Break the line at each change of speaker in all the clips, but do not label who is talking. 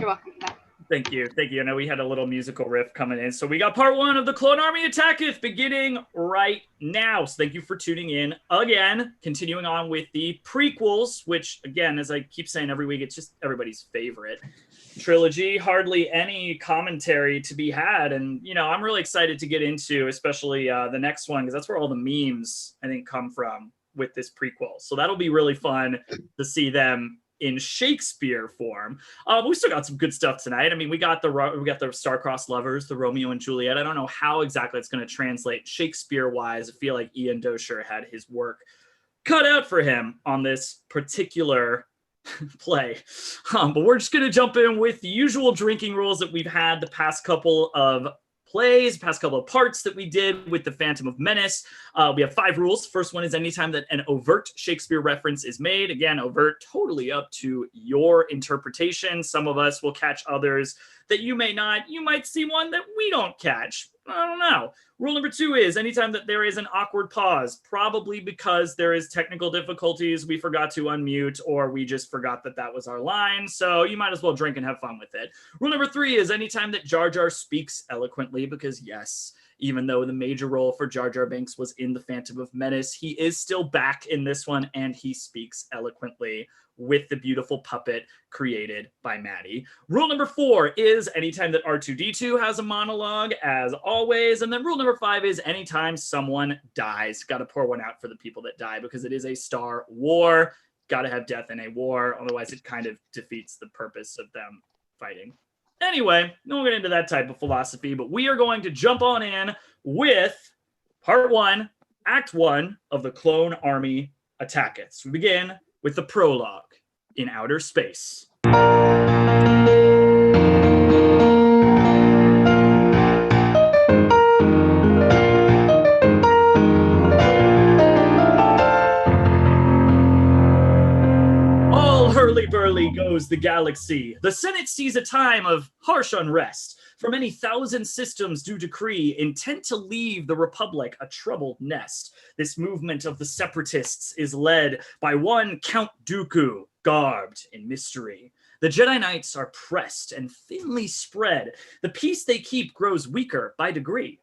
welcome for that.
Thank you. Thank you. I know we had a little musical riff coming in. So we got part 1 of the Clone Army Attacketh beginning right now. So thank you for tuning in again. Continuing on with the prequels, which, again, as I keep saying every week, it's just everybody's favorite trilogy. Hardly any commentary to be had. And, you know, I'm really excited to get into, especially the next one, because that's where all the memes, I think, come from with this prequel. So that'll be really fun to see them in Shakespeare form. We still got some good stuff tonight. I mean, we got the star-crossed lovers, the Romeo and Juliet. I don't know how exactly it's going to translate Shakespeare-wise. I feel like Ian Dosher had his work cut out for him on this particular play. But we're just going to jump in with the usual drinking rules that we've had the past couple of plays, past couple of parts that we did with the Phantom of Menace. We have 5 rules. First one is anytime that an overt Shakespeare reference is made. Again, overt, totally up to your interpretation. Some of us will catch others that you may not. You might see one that we don't catch. I don't know. Rule number 2 is anytime that there is an awkward pause, probably because there is technical difficulties, we forgot to unmute, or we just forgot that that was our line. So you might as well drink and have fun with it. Rule number 3 is anytime that Jar Jar speaks eloquently, because yes, even though the major role for Jar Jar Binks was in The Phantom of Menace, he is still back in this one, and he speaks eloquently with the beautiful puppet created by Maddie. Rule number 4 is anytime that R2-D2 has a monologue, as always. And then rule number 5 is anytime someone dies. Got to pour one out for the people that die, because it is a Star War. Got to have death in a war. Otherwise, it kind of defeats the purpose of them fighting. Anyway, no we'll get into that type of philosophy, but we are going to jump on in with part 1, act 1 of the Clone Army Attacketh. So we begin with the prologue in outer space. All hurly-burly goes the galaxy. The Senate sees a time of harsh unrest. For many thousand systems do decree, intent to leave the Republic a troubled nest. This movement of the separatists is led by one Count Dooku, garbed in mystery. The Jedi Knights are pressed and thinly spread. The peace they keep grows weaker by degree.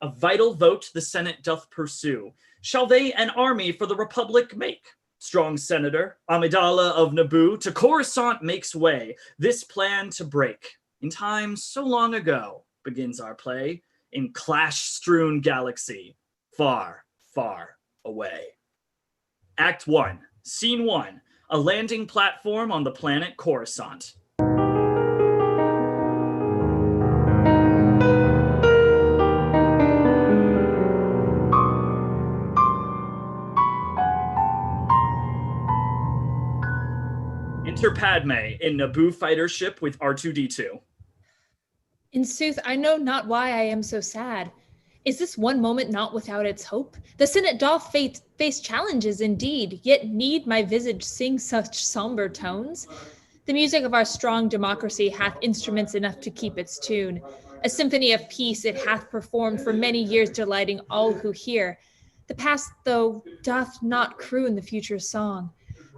A vital vote the Senate doth pursue. Shall they an army for the Republic make? Strong Senator Amidala of Naboo to Coruscant makes way, this plan to break. In time so long ago begins our play in clash-strewn galaxy, far, far away. Act 1, Scene 1, a landing platform on the planet Coruscant. Enter Padmé in Naboo fighter ship with R2-D2.
In sooth, I know not why I am so sad. Is this one moment not without its hope? The Senate doth face challenges indeed, yet need my visage sing such somber tones? The music of our strong democracy hath instruments enough to keep its tune. A symphony of peace it hath performed for many years, delighting all who hear. The past, though, doth not croon the future's song.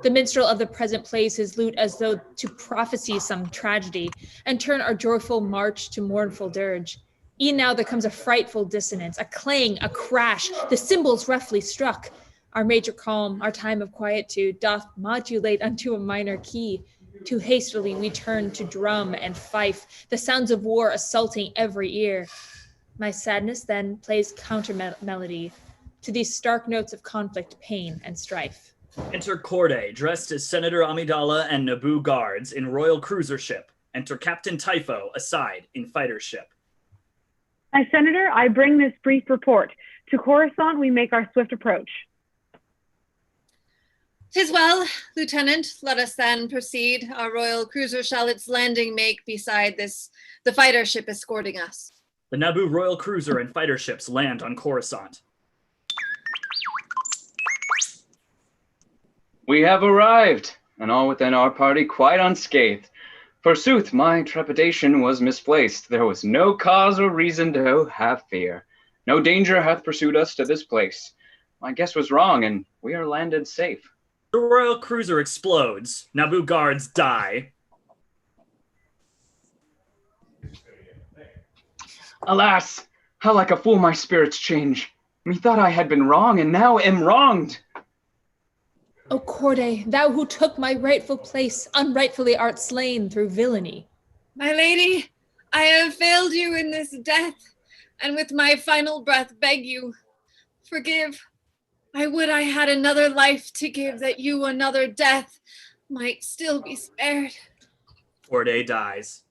The minstrel of the present plays his lute as though to prophesy some tragedy, and turn our joyful march to mournful dirge. E'en now there comes a frightful dissonance, a clang, a crash, the cymbals roughly struck. Our major calm, our time of quietude, doth modulate unto a minor key. Too hastily we turn to drum and fife, the sounds of war assaulting every ear. My sadness then plays counter-melody to these stark notes of conflict, pain, and strife.
Enter Corday, dressed as Senator Amidala and Naboo guards in royal cruiser ship. Enter Captain Typho, aside, in fighter ship.
As Senator, I bring this brief report. To Coruscant we make our swift approach.
'Tis well, Lieutenant, let us then proceed. Our royal cruiser shall its landing make beside the fighter ship escorting us.
The Naboo royal cruiser and fighter ships land on Coruscant.
We have arrived, and all within our party quite unscathed. Forsooth, my trepidation was misplaced. There was no cause or reason to have fear. No danger hath pursued us to this place. My guess was wrong, and we are landed safe.
The royal cruiser explodes. Naboo guards die.
Alas, how like a fool my spirits change. Methought I had been wrong, and now am wronged.
O Corday, thou who took my rightful place, unrightfully art slain through villainy.
My lady, I have failed you in this death, and with my final breath beg you, forgive. I would I had another life to give, that you another death might still be spared.
Corday dies.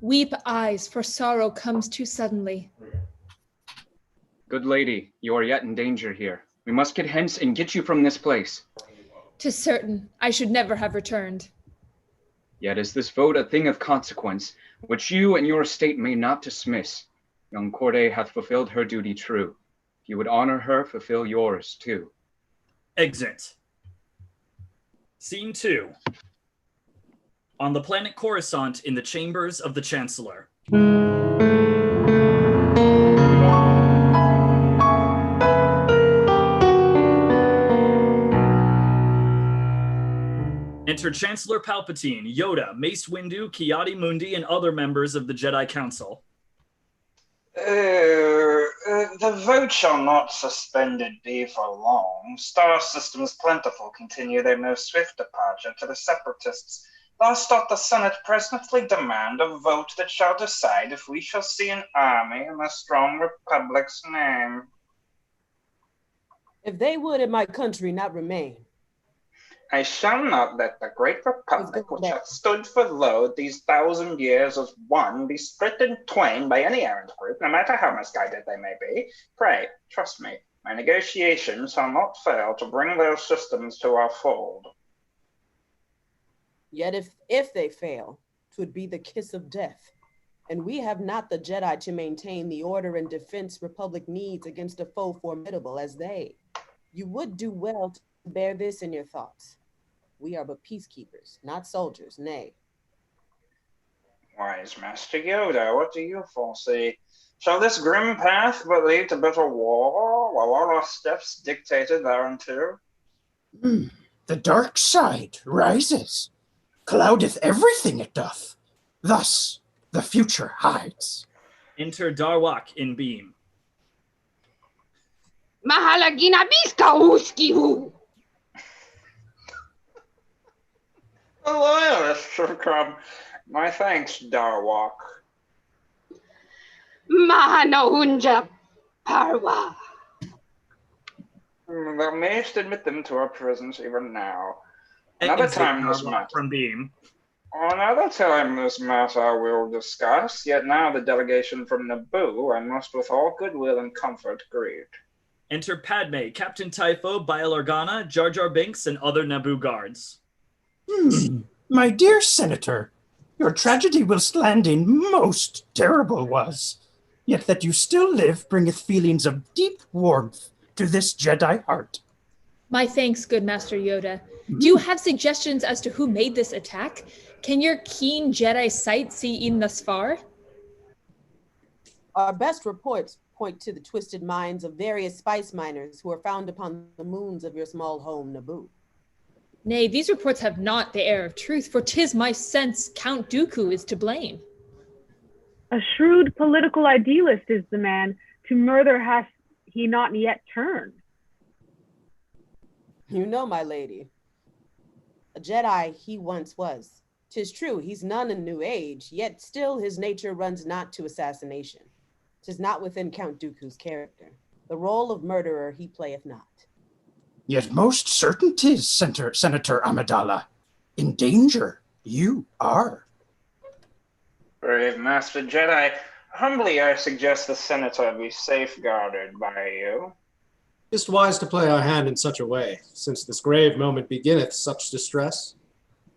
Weep eyes, for sorrow comes too suddenly.
Good lady, you are yet in danger here. We must get hence and get you from this place.
'Tis certain, I should never have returned.
Yet is this vote a thing of consequence, which you and your estate may not dismiss. Young Corday hath fulfilled her duty true. If you would honor her, fulfill yours too.
Exit. Scene 2. On the planet Coruscant in the chambers of the Chancellor. Enter Chancellor Palpatine, Yoda, Mace Windu, Ki-Adi-Mundi, and other members of the Jedi Council.
The vote shall not suspended be for long. Star systems plentiful continue their most swift departure to the Separatists. Thus doth the Senate presently demand a vote that shall decide if we shall see an army in a strong republic's name.
If they would in my country not remain,
I shall not let the great republic which hath stood for Lowe these 1,000 years as one be split in twain by any errant group, no matter how misguided they may be. Pray, trust me, my negotiations shall not fail to bring their systems to our fold.
yet if they fail, 'twould be the kiss of death. And we have not the Jedi to maintain the order and defense Republic needs against a foe formidable as they. You would do well to bear this in your thoughts. We are but peacekeepers, not soldiers, nay.
Wise Master Yoda, what do you foresee? Shall this grim path but lead to bitter war, while all our steps dictated thereunto?
The dark side rises, cloudeth everything it doth. Thus the future hides.
Enter Darwak in beam.
Mahalagina biska uskihu.
A loyalist should come. My thanks, Darwak.
Mahanohunja parwa.
Thou mayst admit them to our presence even now. Another
Exit
time this
Darwak
matter.
from beam.
Another time this matter we'll discuss, yet now the delegation from Naboo I must with all goodwill and comfort greet.
Enter Padmé, Captain Typho, Bail Organa, Jar Jar Binks, and other Naboo guards.
My dear Senator, your tragedy whilst landing most terrible was, yet that you still live bringeth feelings of deep warmth to this Jedi heart.
My thanks, good Master Yoda. Do you have suggestions as to who made this attack? Can your keen Jedi sight see in thus far?
Our best reports point to the twisted minds of various spice miners who are found upon the moons of your small home, Naboo.
Nay, these reports have not the air of truth, for 'tis my sense Count Dooku is to blame.
A shrewd political idealist is the man. To murder hath he not yet turned.
You know, my lady, a Jedi he once was. 'Tis true, he's none in New Age, yet still his nature runs not to assassination. 'Tis not within Count Dooku's character. The role of murderer he playeth not.
Yet most certain 'tis, Senator Amidala. In danger you are.
Brave Master Jedi, humbly I suggest the Senator be safeguarded by you.
'Tis wise to play our hand in such a way, since this grave moment beginneth such distress.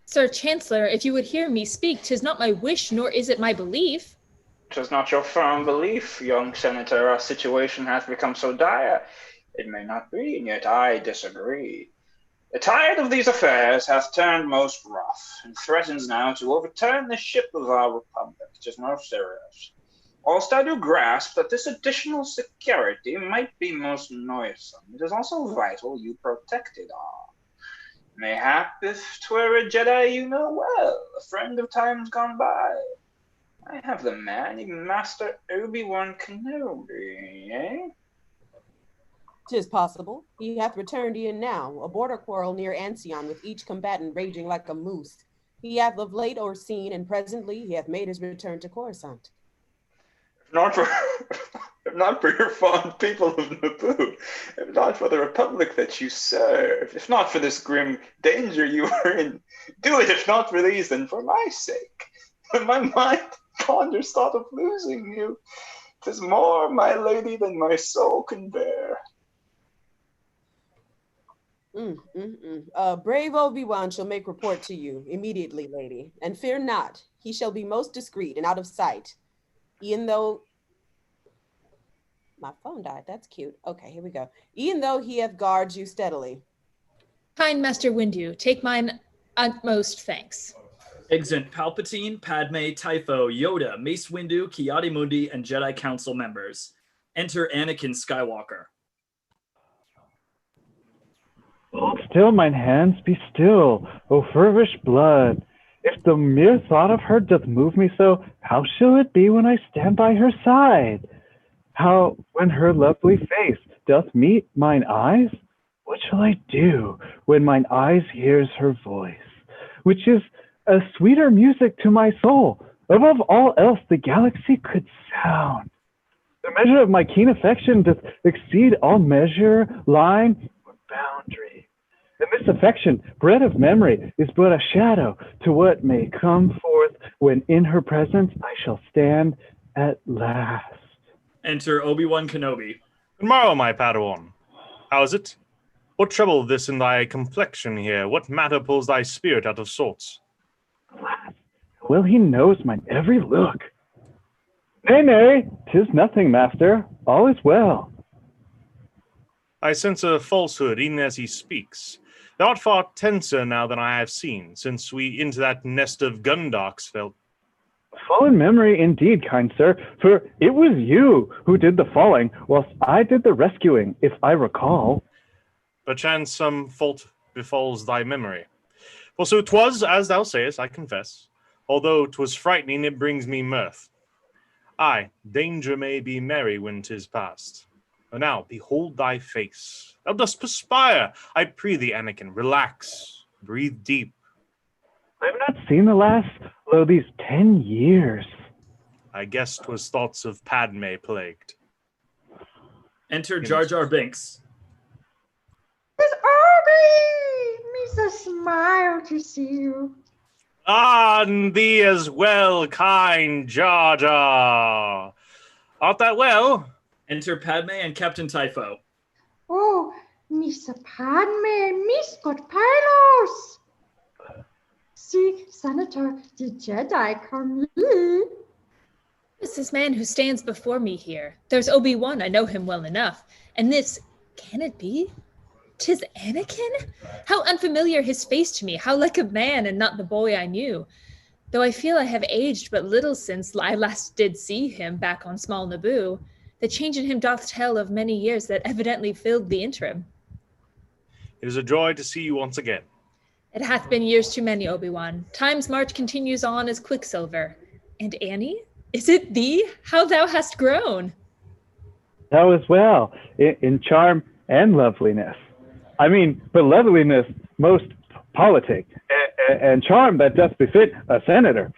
Sir Chancellor, if you would hear me speak, 'tis not my wish, nor is it my belief.
'Tis not your firm belief, young Senator, our situation hath become so dire. It may not be, and yet I disagree. The tide of these affairs hath turned most rough, and threatens now to overturn the ship of our republic. 'Tis most serious. Whilst I do grasp that this additional security might be most noisome, it is also vital you protected are. Mayhap if 'twere a Jedi you know well, a friend of times gone by. I have the man, even Master Obi-Wan Kenobi, eh?
'Tis possible. He hath returned e'en now, a border quarrel near Ancion, with each combatant raging like a moose. He hath of late o'erseen, and presently he hath made his return to Coruscant.
If not for your fond people of Naboo, if not for the Republic that you serve, if not for this grim danger you are in, do it if not for these, then for my sake. When my mind ponders thought of losing you, 'tis more, my lady, than my soul can bear.
Brave Obi-Wan shall make report to you immediately, lady, and fear not, he shall be most discreet and out of sight, e'en though... My phone died, that's cute. Okay, here we go. E'en though he hath guarded you steadily.
Kind Master Windu, take mine utmost thanks.
Exit Palpatine, Padmé, Typho, Yoda, Mace Windu, Ki-Adi-Mundi, and Jedi Council members. Enter Anakin Skywalker.
Hold still, mine hands, be still, O feverish blood. If the mere thought of her doth move me so, how shall it be when I stand by her side? How, when her lovely face doth meet mine eyes? What shall I do when mine eyes hears her voice, which is a sweeter music to my soul, above all else the galaxy could sound? The measure of my keen affection doth exceed all measure, line, or boundary. And this affection, bred of memory, is but a shadow to what may come forth when in her presence I shall stand at last.
Enter Obi-Wan Kenobi.
Good morrow, my Padawan. How is it? What trouble this in thy complexion here? What matter pulls thy spirit out of sorts?
Well, he knows mine every look. Nay, nay, 'tis nothing, master. All is well.
I sense a falsehood even as he speaks. Thou art far tenser now than I have seen, since we into that nest of gundarks fell.
Fallen memory indeed, kind sir, for it was you who did the falling, whilst I did the rescuing, if I recall.
Perchance some fault befalls thy memory. For so 'twas, as thou sayest, I confess. Although 'twas frightening, it brings me mirth. Aye, danger may be merry when 'tis past. But now, behold thy face. Thou dost perspire. I pray thee, Anakin, relax. Breathe deep.
I have not seen the last, lo, these 10 years.
I guess 'twas thoughts of Padmé plagued.
Enter Jar Jar Binks.
Miss Obi! Me's a smile to see you.
Ah, and thee as well, kind Jar Jar. Art thou well?
Enter Padmé and Captain Typho.
Oh, Miss Padmé, Miss got pilos. See, Senator, the Jedi come here.
It's this man who stands before me here. There's Obi-Wan, I know him well enough. And this, can it be? 'Tis Anakin? How unfamiliar his face to me, how like a man and not the boy I knew. Though I feel I have aged but little since I last did see him back on small Naboo. The change in him doth tell of many years that evidently filled the interim.
It is a joy to see you once again.
It hath been years too many, Obi-Wan. Time's march continues on as quicksilver. And Annie, is it thee? How thou hast grown!
Thou as well, in charm and loveliness. I mean, but loveliness most politic, and charm that doth befit a senator.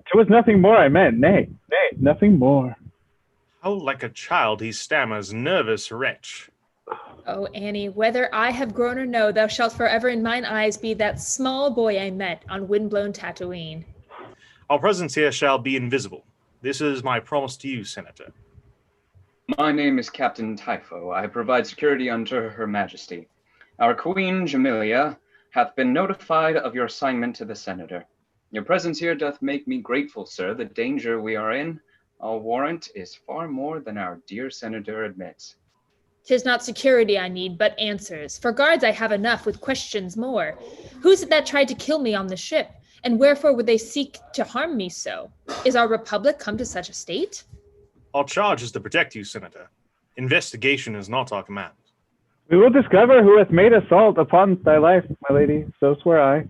'Twas nothing more I meant, nay, nothing more.
How like a child he stammers, nervous wretch.
Oh, Annie, whether I have grown or no, thou shalt forever in mine eyes be that small boy I met on windblown Tatooine.
Our presence here shall be invisible. This is my promise to you, Senator.
My name is Captain Typho. I provide security unto Her Majesty. Our Queen Jamilia hath been notified of your assignment to the Senator. Your presence here doth make me grateful, sir. The danger we are in, I'll warrant, is far more than our dear Senator admits.
'Tis not security I need, but answers. For guards I have enough, with questions more. Who's it that tried to kill me on the ship? And wherefore would they seek to harm me so? Is our republic come to such a state?
Our charge is to protect you, Senator. Investigation is not our command.
We will discover who hath made assault upon thy life, my lady, so swear I.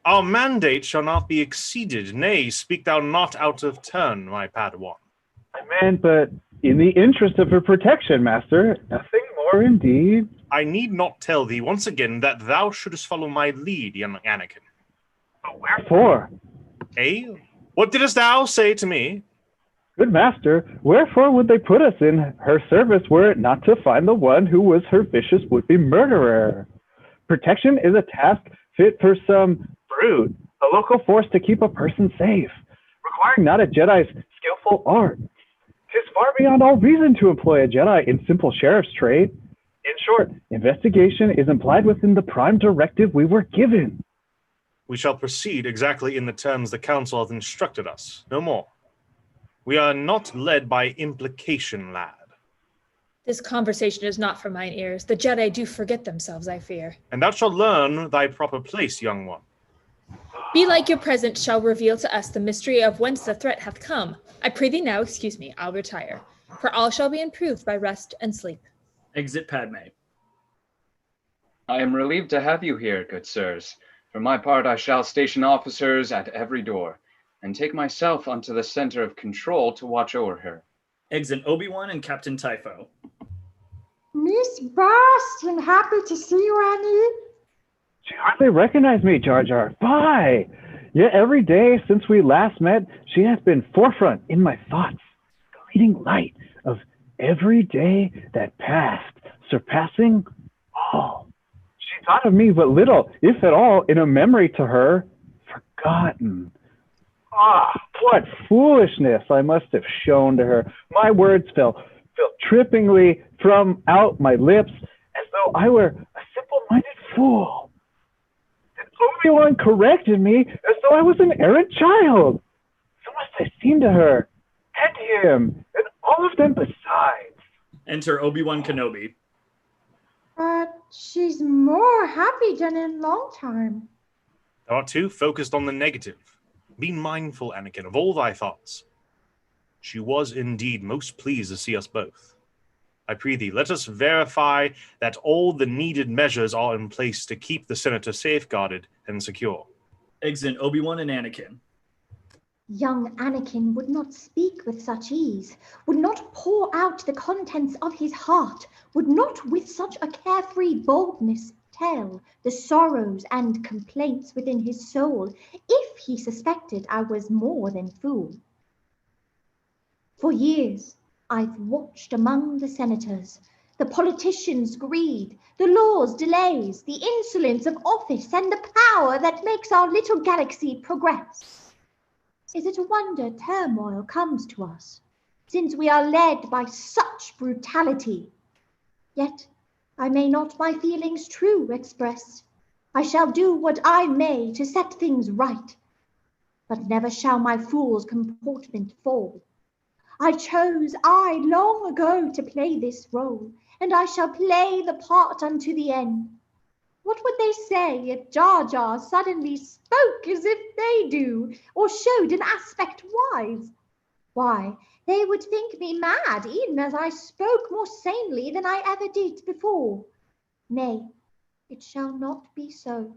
Our mandate shall not be exceeded. Nay, speak thou not out of turn, my Padawan.
I meant, but in the interest of her protection, Master, nothing more indeed.
I need not tell thee once again that thou shouldest follow my lead, young Anakin.
But wherefore?
Eh? What didst thou say to me?
Good Master, wherefore would they put us in her service were it not to find the one who was her vicious would-be murderer? Protection is a task fit for some brute, a local force to keep a person safe, requiring not a Jedi's skillful art. 'Tis far beyond all reason to employ a Jedi in simple sheriff's trade. In short, investigation is implied within the prime directive we were given.
We shall proceed exactly in the terms the Council hath instructed us, no more. We are not led by implication, lad.
This conversation is not for mine ears. The Jedi do forget themselves, I fear.
And thou shalt learn thy proper place, young one.
Be like your presence shall reveal to us the mystery of whence the threat hath come. I pray thee now, excuse me, I'll retire, for all shall be improved by rest and sleep.
Exit Padmé.
I am relieved to have you here, good sirs. For my part, I shall station officers at every door, and take myself unto the center of control to watch over her.
Exit Obi-Wan and Captain Typho.
Miss Boston, happy to see you, Annie.
She hardly recognized me, Jar Jar. Bye! Yet every day since we last met, she has been forefront in my thoughts, the leading light of every day that passed, surpassing all. She thought of me but little, if at all, in a memory to her, forgotten. Ah, what foolishness I must have shown to her. My words fell trippingly from out my lips, as though I were a simple-minded fool. And Obi-Wan corrected me as though I was an errant child. So must I seem to her, and him, and all of them besides.
Enter Obi-Wan Kenobi.
But she's more happy than in a long time.
Thou art too focused on the negative. Be mindful, Anakin, of all thy thoughts. She was indeed most pleased to see us both. I pray thee, let us verify that all the needed measures are in place to keep the senator safeguarded and secure.
Exit Obi-Wan and Anakin.
Young Anakin would not speak with such ease, would not pour out the contents of his heart, would not with such a carefree boldness tell the sorrows and complaints within his soul, if he suspected I was more than fool. For years, I've watched among the senators, the politicians' greed, the law's delays, the insolence of office, and the power that makes our little galaxy progress. Is it a wonder turmoil comes to us, since we are led by such brutality? Yet I may not my feelings true express. I shall do what I may to set things right, but never shall my fool's comportment fall. I chose long ago to play this role, and I shall play the part unto the end. What would they say if Jar Jar suddenly spoke as if they do, or showed an aspect wise? Why, they would think me mad, even as I spoke more sanely than I ever did before. Nay, it shall not be so.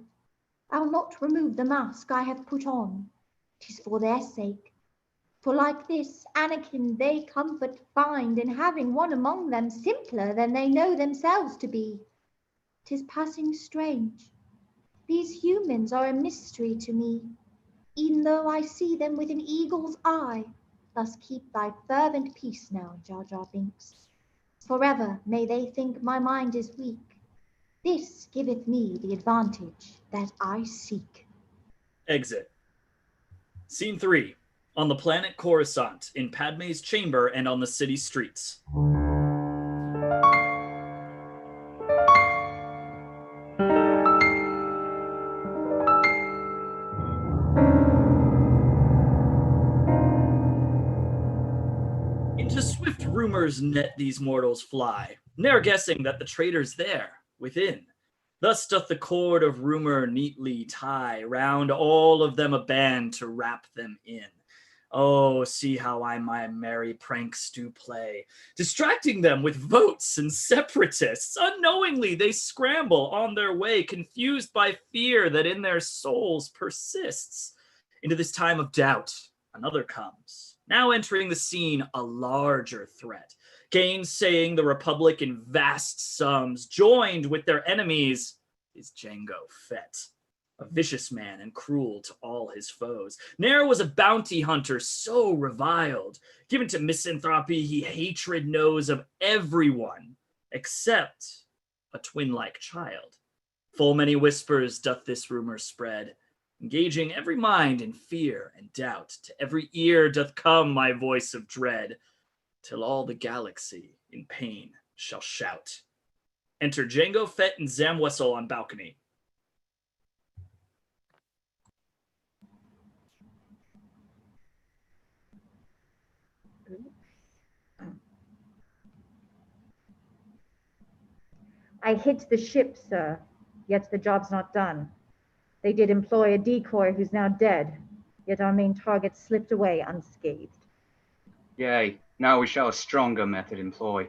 I'll not remove the mask I have put on. 'Tis for their sake. For like this, Anakin, they comfort find in having one among them simpler than they know themselves to be. 'Tis passing strange. These humans are a mystery to me, e'en though I see them with an eagle's eye. Thus keep thy fervent peace now, Jar Jar Binks. Forever may they think my mind is weak. This giveth me the advantage that I seek.
Exit. Scene 3. On the planet Coruscant, in Padmé's chamber and on the city streets. Into swift rumors net these mortals fly, ne'er guessing that the traitor's there, within. Thus doth the cord of rumor neatly tie round all of them a band to wrap them in. Oh, see how I my merry pranks do play, distracting them with votes and separatists. Unknowingly they scramble on their way, confused by fear that in their souls persists. Into this time of doubt, another comes, now entering the scene a larger threat, gainsaying the Republic in vast sums, joined with their enemies is Jango Fett. A vicious man and cruel to all his foes. Ne'er was a bounty hunter so reviled. Given to misanthropy, he hatred knows of everyone, except a twin-like child. Full many whispers doth this rumor spread, engaging every mind in fear and doubt. To every ear doth come my voice of dread, till all the galaxy in pain shall shout. Enter Jango, Fett, and Zamwesel on balcony.
I hit the ship, sir, yet the job's not done. They did employ a decoy who's now dead, yet our main target slipped away unscathed.
Yea, now we shall a stronger method employ.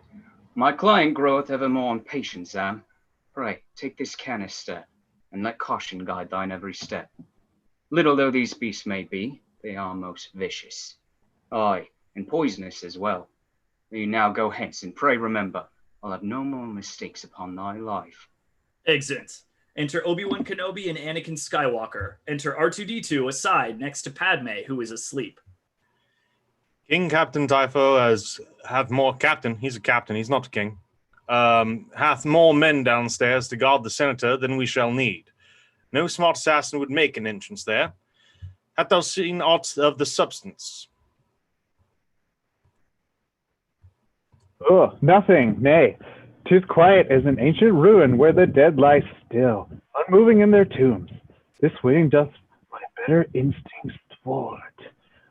My client groweth ever more impatient, Zam. Pray, take this canister, and let caution guide thine every step. Little though these beasts may be, they are most vicious. Aye, and poisonous as well. You now go hence, and pray remember, I'll have no more mistakes upon thy life.
Exit. Enter Obi-Wan Kenobi and Anakin Skywalker. Enter R2-D2 aside next to Padmé, who is asleep.
King Captain Typho hath more captain. He's a captain. He's not a king. Hath more men downstairs to guard the senator than we shall need. No smart assassin would make an entrance there. Hast thou seen aught of the substance?
Oh, nothing, nay. 'Tis quiet as an ancient ruin where the dead lie still, unmoving in their tombs. This waiting doth my better instincts thwart.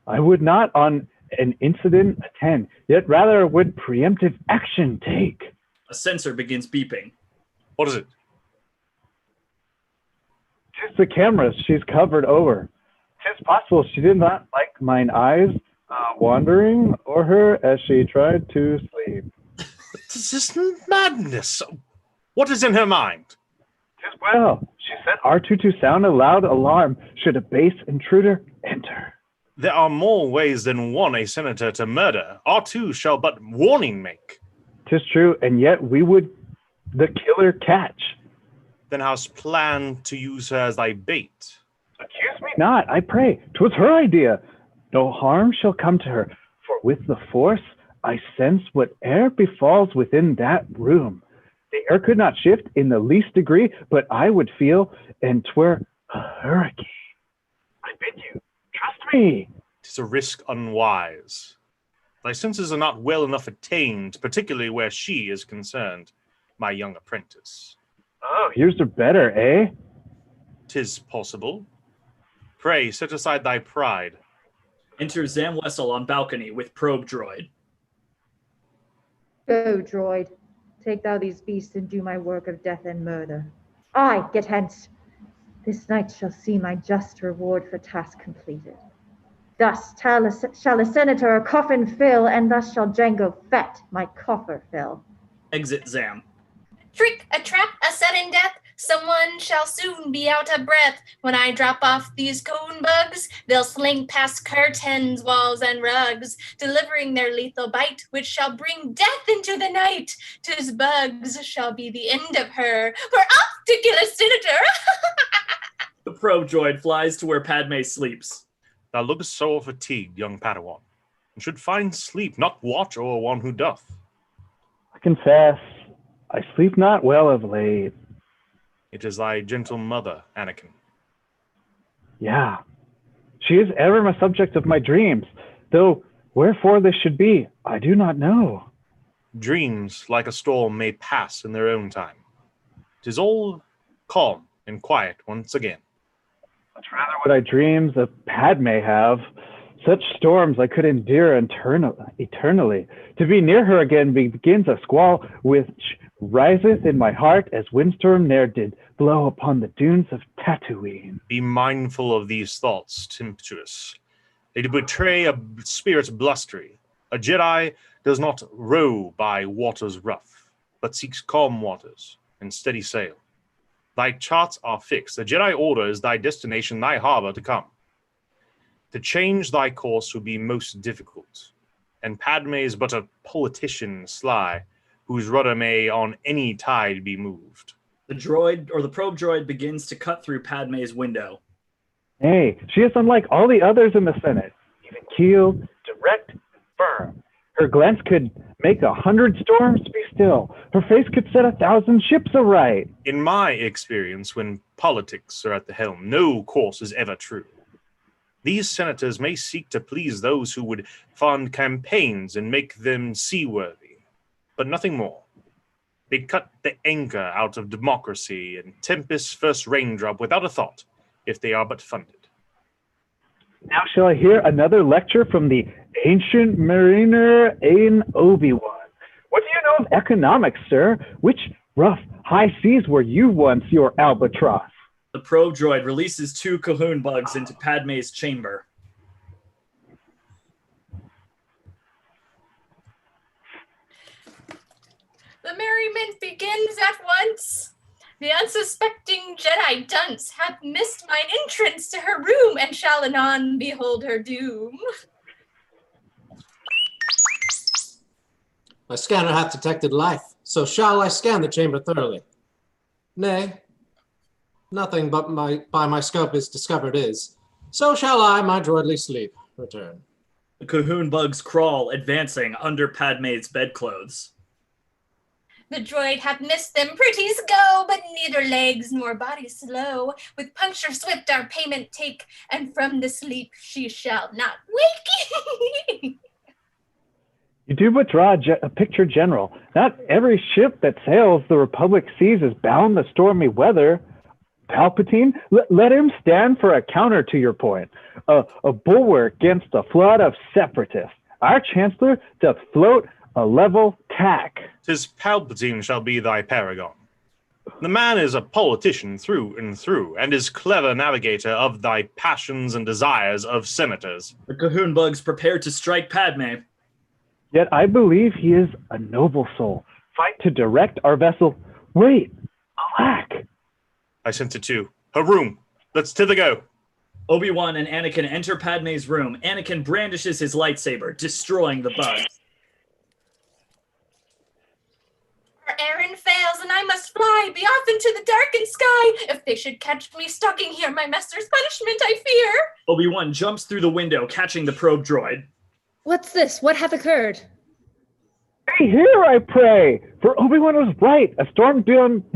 I would not on an incident attend, yet rather would preemptive action take.
A sensor begins beeping.
What is it?
'Tis the cameras she's covered over. 'Tis possible she did not like mine eyes wandering o'er her as she tried to sleep.
This is madness. What is in her mind?
'Tis well. She said R2 to sound a loud alarm should a base intruder enter.
There are more ways than one a senator to murder. R2 shall but warning make.
'Tis true, and yet we would the killer catch.
Then hast planned to use her as thy bait.
Accuse me not, I pray. 'Twas her idea. No harm shall come to her, for with the force I sense whate'er befalls within that room. The air could not shift in the least degree, but I would feel, and 'twere a hurricane. I bid you, trust me.
'Tis a risk unwise. Thy senses are not well enough attained, particularly where she is concerned, my young apprentice.
Oh, yours are better, eh?
'Tis possible. Pray, set aside thy pride.
Enter Zamwesel on balcony with probe droid.
Go, droid. Take thou these beasts and do my work of death and murder. Aye, get hence. This night shall see my just reward for task completed. Thus shall a senator a coffin fill, and thus shall Jango Fett my coffer fill.
Exit Zam.
Trick, a trap, a sudden death. Someone shall soon be out of breath. When I drop off these cone bugs, they'll slink past curtains, walls, and rugs, delivering their lethal bite, which shall bring death into the night. 'Tis bugs shall be the end of her. We're off to kill a senator.
The probe droid flies to where Padmé sleeps.
Thou lookest so fatigued, young Padawan, and should find sleep, not watch o'er one who doth.
I confess, I sleep not well of late.
It is thy gentle mother, Anakin.
Yeah, she is ever my subject of my dreams, though wherefore this should be, I do not know.
Dreams, like a storm, may pass in their own time. 'Tis all calm and quiet once again.
Much rather would I dreams of Padmé have. Such storms I could endure eternally. To be near her again begins a squall which riseth in my heart as windstorm ne'er did blow upon the dunes of Tatooine.
Be mindful of these thoughts, tempestuous. They betray a spirit blustery. A Jedi does not row by waters rough, but seeks calm waters and steady sail. Thy charts are fixed. The Jedi Order is thy destination, thy harbor to come. To change thy course will be most difficult, and Padmé is but a politician sly, whose rudder may on any tide be moved.
The droid, or the probe droid, begins to cut through Padmé's window.
Hey, she is unlike all the others in the Senate. Even keeled, direct, firm. Her glance could make 100 storms be still. Her face could set 1,000 ships aright.
In my experience, when politics are at the helm, no course is ever true. These senators may seek to please those who would fund campaigns and make them seaworthy, but nothing more. They cut the anchor out of democracy and Tempest's first raindrop without a thought, if they are but funded.
Now shall I hear another lecture from the ancient mariner in Obi-Wan. What do you know of economics, sir? Which rough, high seas were you once your albatross?
The probe droid releases 2 Cahoon bugs into Padmé's chamber.
The merriment begins at once. The unsuspecting Jedi dunce hath missed mine entrance to her room, and shall anon behold her doom.
My scanner hath detected life, so shall I scan the chamber thoroughly. Nay, nothing but by my scope is discovered is. So shall I, my droidly sleep, return.
The Cahoon bugs crawl, advancing under Padmé's bedclothes.
The droid hath missed them pretties go, but neither legs nor body slow. With puncture swift our payment take, and from the sleep she shall not wake.
You do but draw a picture, General. Not every ship that sails the Republic seas is bound the stormy weather. Palpatine, let him stand for a counter to your point. A bulwark against a flood of separatists. Our Chancellor doth float a level tack.
'Tis Palpatine shall be thy paragon. The man is a politician through and through, and is clever navigator of thy passions and desires of senators.
The Cahoon bugs prepare to strike Padmé.
Yet I believe he is a noble soul. Fight to direct our vessel. Wait, alack!
I sent it to her room. Let's thither go.
Obi-Wan and Anakin enter Padmé's room. Anakin brandishes his lightsaber, destroying the bugs.
Our errand fails, and I must fly, be off into the darkened sky. If they should catch me stalking here, my master's punishment I fear.
Obi-Wan jumps through the window, catching the probe droid.
What's this? What hath occurred?
Stay here, I pray, for Obi-Wan was right. A storm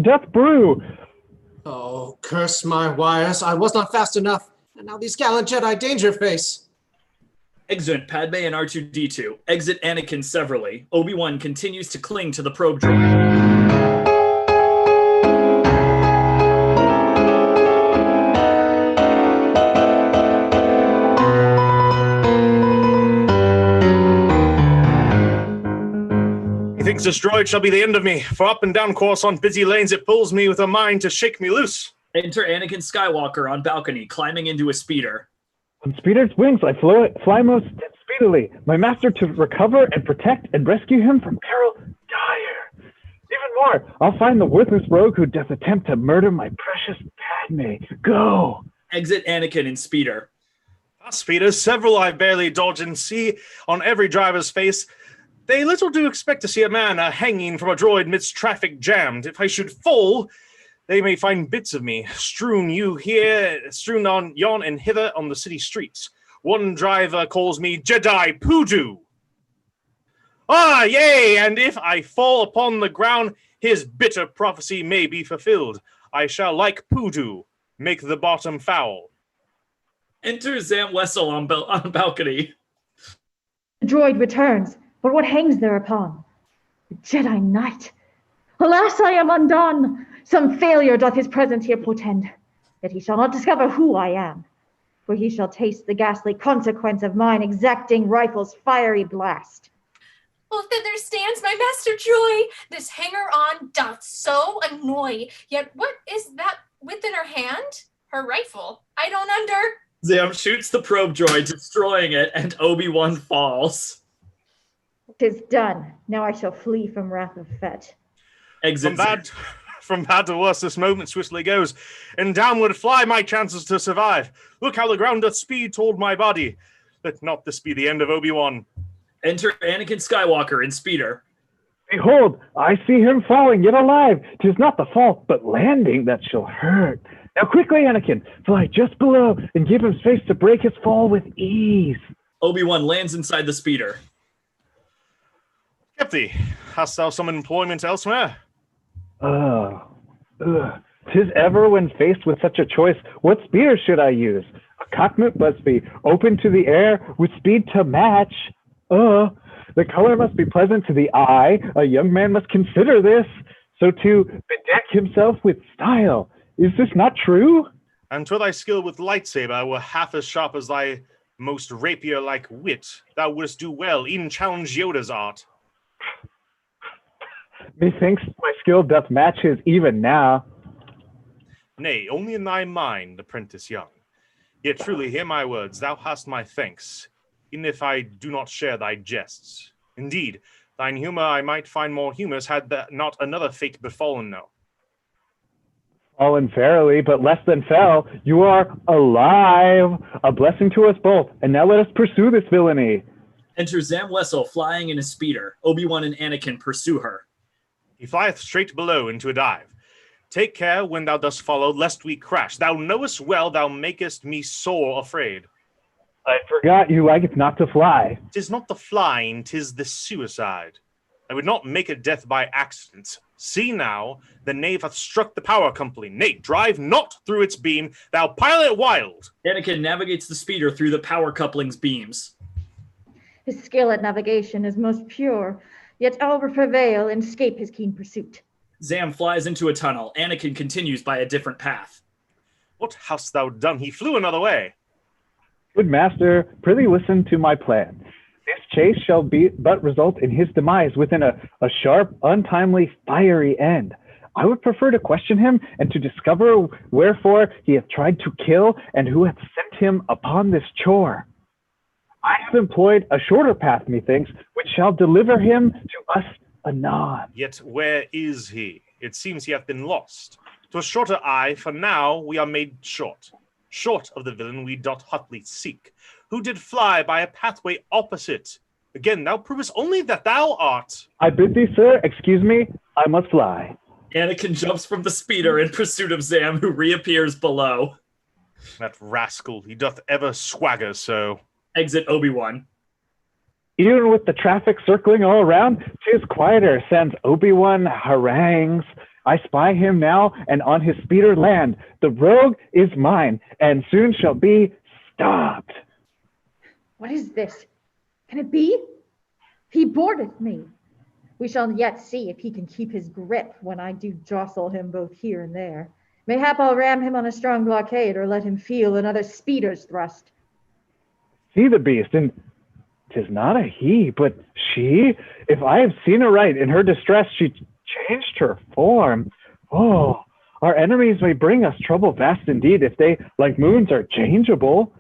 doth brew.
Oh, curse my wires. I was not fast enough, and now these gallant Jedi danger face.
Exit Padmé and R2-D2. Exit Anakin severally. Obi-Wan continues to cling to the probe droid.
Methinks this droid shall be the end of me, for up and down course on busy lanes it pulls me with a mind to shake me loose.
Enter Anakin Skywalker on balcony, climbing into a speeder.
On speeder's wings I fly most speedily, my master to recover and protect and rescue him from peril dire. Even more, I'll find the worthless rogue who doth attempt to murder my precious Padmé. Go!
Exit Anakin in speeder.
Speeders, several I barely dodge and see on every driver's face. They little do expect to see a man hanging from a droid midst traffic jammed. If I should fall, they may find bits of me strewn on yon and hither on the city streets. One driver calls me Jedi Poodoo. Ah, yea, and if I fall upon the ground, his bitter prophecy may be fulfilled. I shall, like Poodoo, make the bottom foul.
Enter Zam Wessel on balcony.
The droid returns, but what hangs thereupon? The Jedi Knight. Alas, I am undone. Some failure doth his presence here portend. Yet he shall not discover who I am, for he shall taste the ghastly consequence of mine exacting rifle's fiery blast.
Oh, thither stands my master joy. This hanger-on doth so annoy. Yet what is that within her hand? Her rifle. I don't under.
Zam shoots the probe droid, destroying it, and Obi-Wan falls.
'Tis done. Now I shall flee from wrath of Fett.
Exit.
From bad to worse, this moment swiftly goes, and downward fly my chances to survive. Look how the ground doth speed toward my body. Let not this be the end of Obi-Wan.
Enter Anakin Skywalker in speeder.
Behold, I see him falling, yet alive. 'Tis not the fall, but landing that shall hurt. Now quickly, Anakin, fly just below and give him space to break his fall with ease.
Obi-Wan lands inside the speeder.
Captain, hast thou some employment elsewhere?
'Tis ever when faced with such a choice, what spear should I use? A cockpit must be open to the air with speed to match. The color must be pleasant to the eye. A young man must consider this. So to bedeck himself with style. Is this not true?
And to thy skill with lightsaber were half as sharp as thy most rapier-like wit, thou wouldst do well, e'en challenge Yoda's art.
Methinks my skill doth match his even now.
Nay, only in thy mind, apprentice young. Yet truly hear my words, thou hast my thanks, even if I do not share thy jests. Indeed, thine humour I might find more humorous had that not another fate befallen now.
Fallen fairly, but less than fell. You are alive. A blessing to us both. And now let us pursue this villainy.
Enter Zam Wessel flying in a speeder. Obi-Wan and Anakin pursue her.
He flieth straight below into a dive. Take care when thou dost follow, lest we crash. Thou knowest well thou makest me sore afraid.
I forgot you like it not to fly.
'Tis not the flying, 'tis the suicide. I would not make a death by accident. See now, the knave hath struck the power coupling. Nay, drive not through its beam, thou pilot wild.
Anakin navigates the speeder through the power coupling's beams.
His skill at navigation is most pure, yet I'll prevail and escape his keen pursuit.
Zam flies into a tunnel. Anakin continues by a different path.
What hast thou done? He flew another way.
Good master, prithee listen to my plan. This chase shall but result in his demise within a sharp, untimely, fiery end. I would prefer to question him and to discover wherefore he hath tried to kill and who hath sent him upon this chore. I have employed a shorter path, methinks, which shall deliver him to us anon.
Yet where is he? It seems he hath been lost. To a shorter eye, for now we are made short. Short of the villain we doth hotly seek, who did fly by a pathway opposite. Again, thou provest only that thou art.
I bid thee, sir, excuse me, I must fly.
Anakin jumps from the speeder in pursuit of Zam, who reappears below.
That rascal, he doth ever swagger so.
Exit Obi-Wan.
Even with the traffic circling all around, 'tis quieter, sends Obi-Wan harangues. I spy him now, and on his speeder land. The rogue is mine, and soon shall be stopped.
What is this? Can it be? He boardeth me. We shall yet see if he can keep his grip when I do jostle him both here and there. Mayhap I'll ram him on a strong blockade, or let him feel another speeder's thrust.
See the beast, and 'tis not a he, but she. If I have seen her right, in her distress she changed her form. Oh, our enemies may bring us trouble vast indeed if they, like moons, are changeable.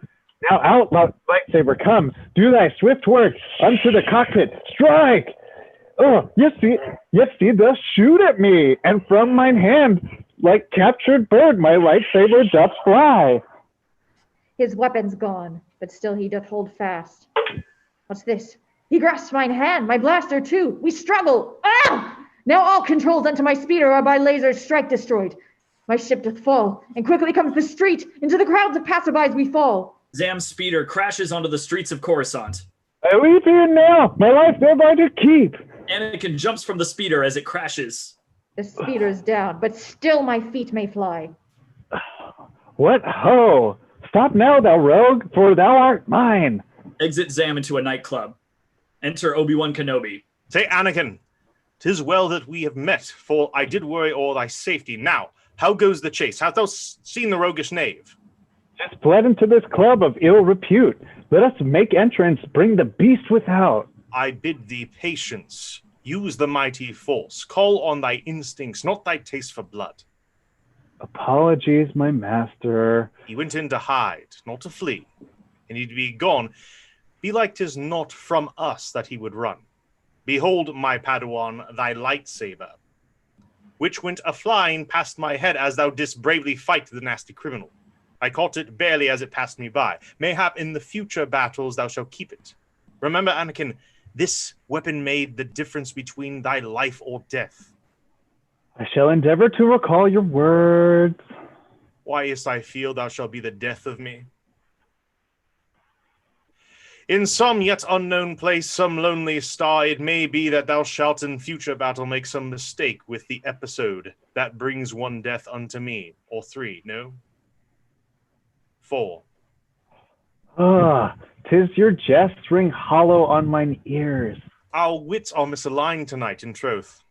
Now out, lightsaber, come, do thy swift work, unto the cockpit, strike! Oh, yes, see, thus shoot at me, and from mine hand, like captured bird, my lightsaber doth fly.
His weapon's gone, but still he doth hold fast. What's this? He grasps mine hand, my blaster too. We struggle. Ah! Now all controls unto my speeder are by laser strike destroyed. My ship doth fall, and quickly comes the street. Into the crowds of passerbys we fall.
Zam's speeder crashes onto the streets of Coruscant.
I leave here now, my life thereby to keep.
Anakin jumps from the speeder as it crashes.
The speeder's down, but still my feet may fly.
What ho! Stop now, thou rogue, for thou art mine.
Exit Zam into a nightclub. Enter Obi-Wan Kenobi.
Say, Anakin, 'tis well that we have met, for I did worry o'er thy safety. Now, how goes the chase? Hast thou seen the roguish knave?
Just fled into this club of ill repute. Let us make entrance, bring the beast without.
I bid thee patience. Use the mighty force. Call on thy instincts, not thy taste for blood.
Apologies, my master.
He went in to hide, not to flee. And he'd be gone. Belike 'tis not from us that he would run. Behold, my Padawan, thy lightsaber, which went a-flying past my head as thou didst bravely fight the nasty criminal. I caught it barely as it passed me by. Mayhap in the future battles thou shalt keep it. Remember, Anakin, this weapon made the difference between thy life or death.
I shall endeavor to recall your words.
Why is I feel thou shalt be the death of me? In some yet unknown place, some lonely star, it may be that thou shalt in future battle make some mistake with the episode that brings one death unto me. Or 3, no? 4.
Ah, 'tis your jests ring hollow on mine ears.
Our wits are misaligned tonight, in troth.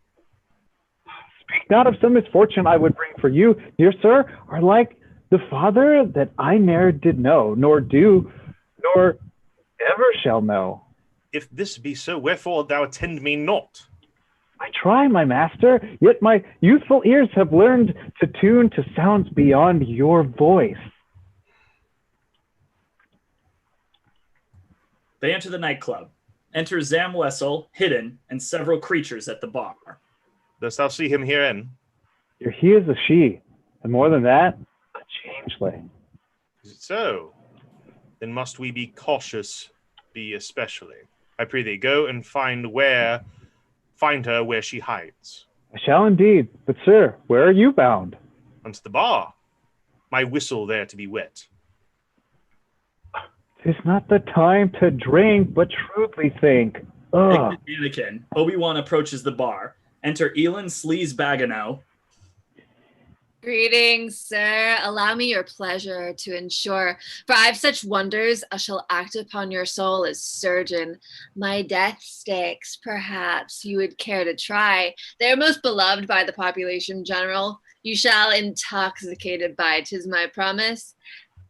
Speak not of some misfortune I would bring for you, dear sir, are like the father that I ne'er did know, nor do, nor ever shall know.
If this be so, wherefore thou attend me not?
I try, my master, yet my youthful ears have learned to tune to sounds beyond your voice.
They enter the nightclub. Enter Zam Wessel, hidden, and several creatures at the bar.
Dost thou see him herein?
He is a she, and more than that, a changeling.
Is it so? Then must we be cautious, be especially. I pray thee, go and find her where she hides.
I shall indeed, but sir, where are you bound?
Unto the bar. My whistle there to be wet.
'Tis not the time to drink, but shrewdly think. Ugh.
Anakin. Obi-Wan approaches the bar. Enter Elin Sleaze Bagano.
Greetings, sir. Allow me your pleasure to ensure, for I've such wonders I shall act upon your soul as surgeon. My death sticks, perhaps you would care to try. They are most beloved by the population general. You shall intoxicated by, 'tis my promise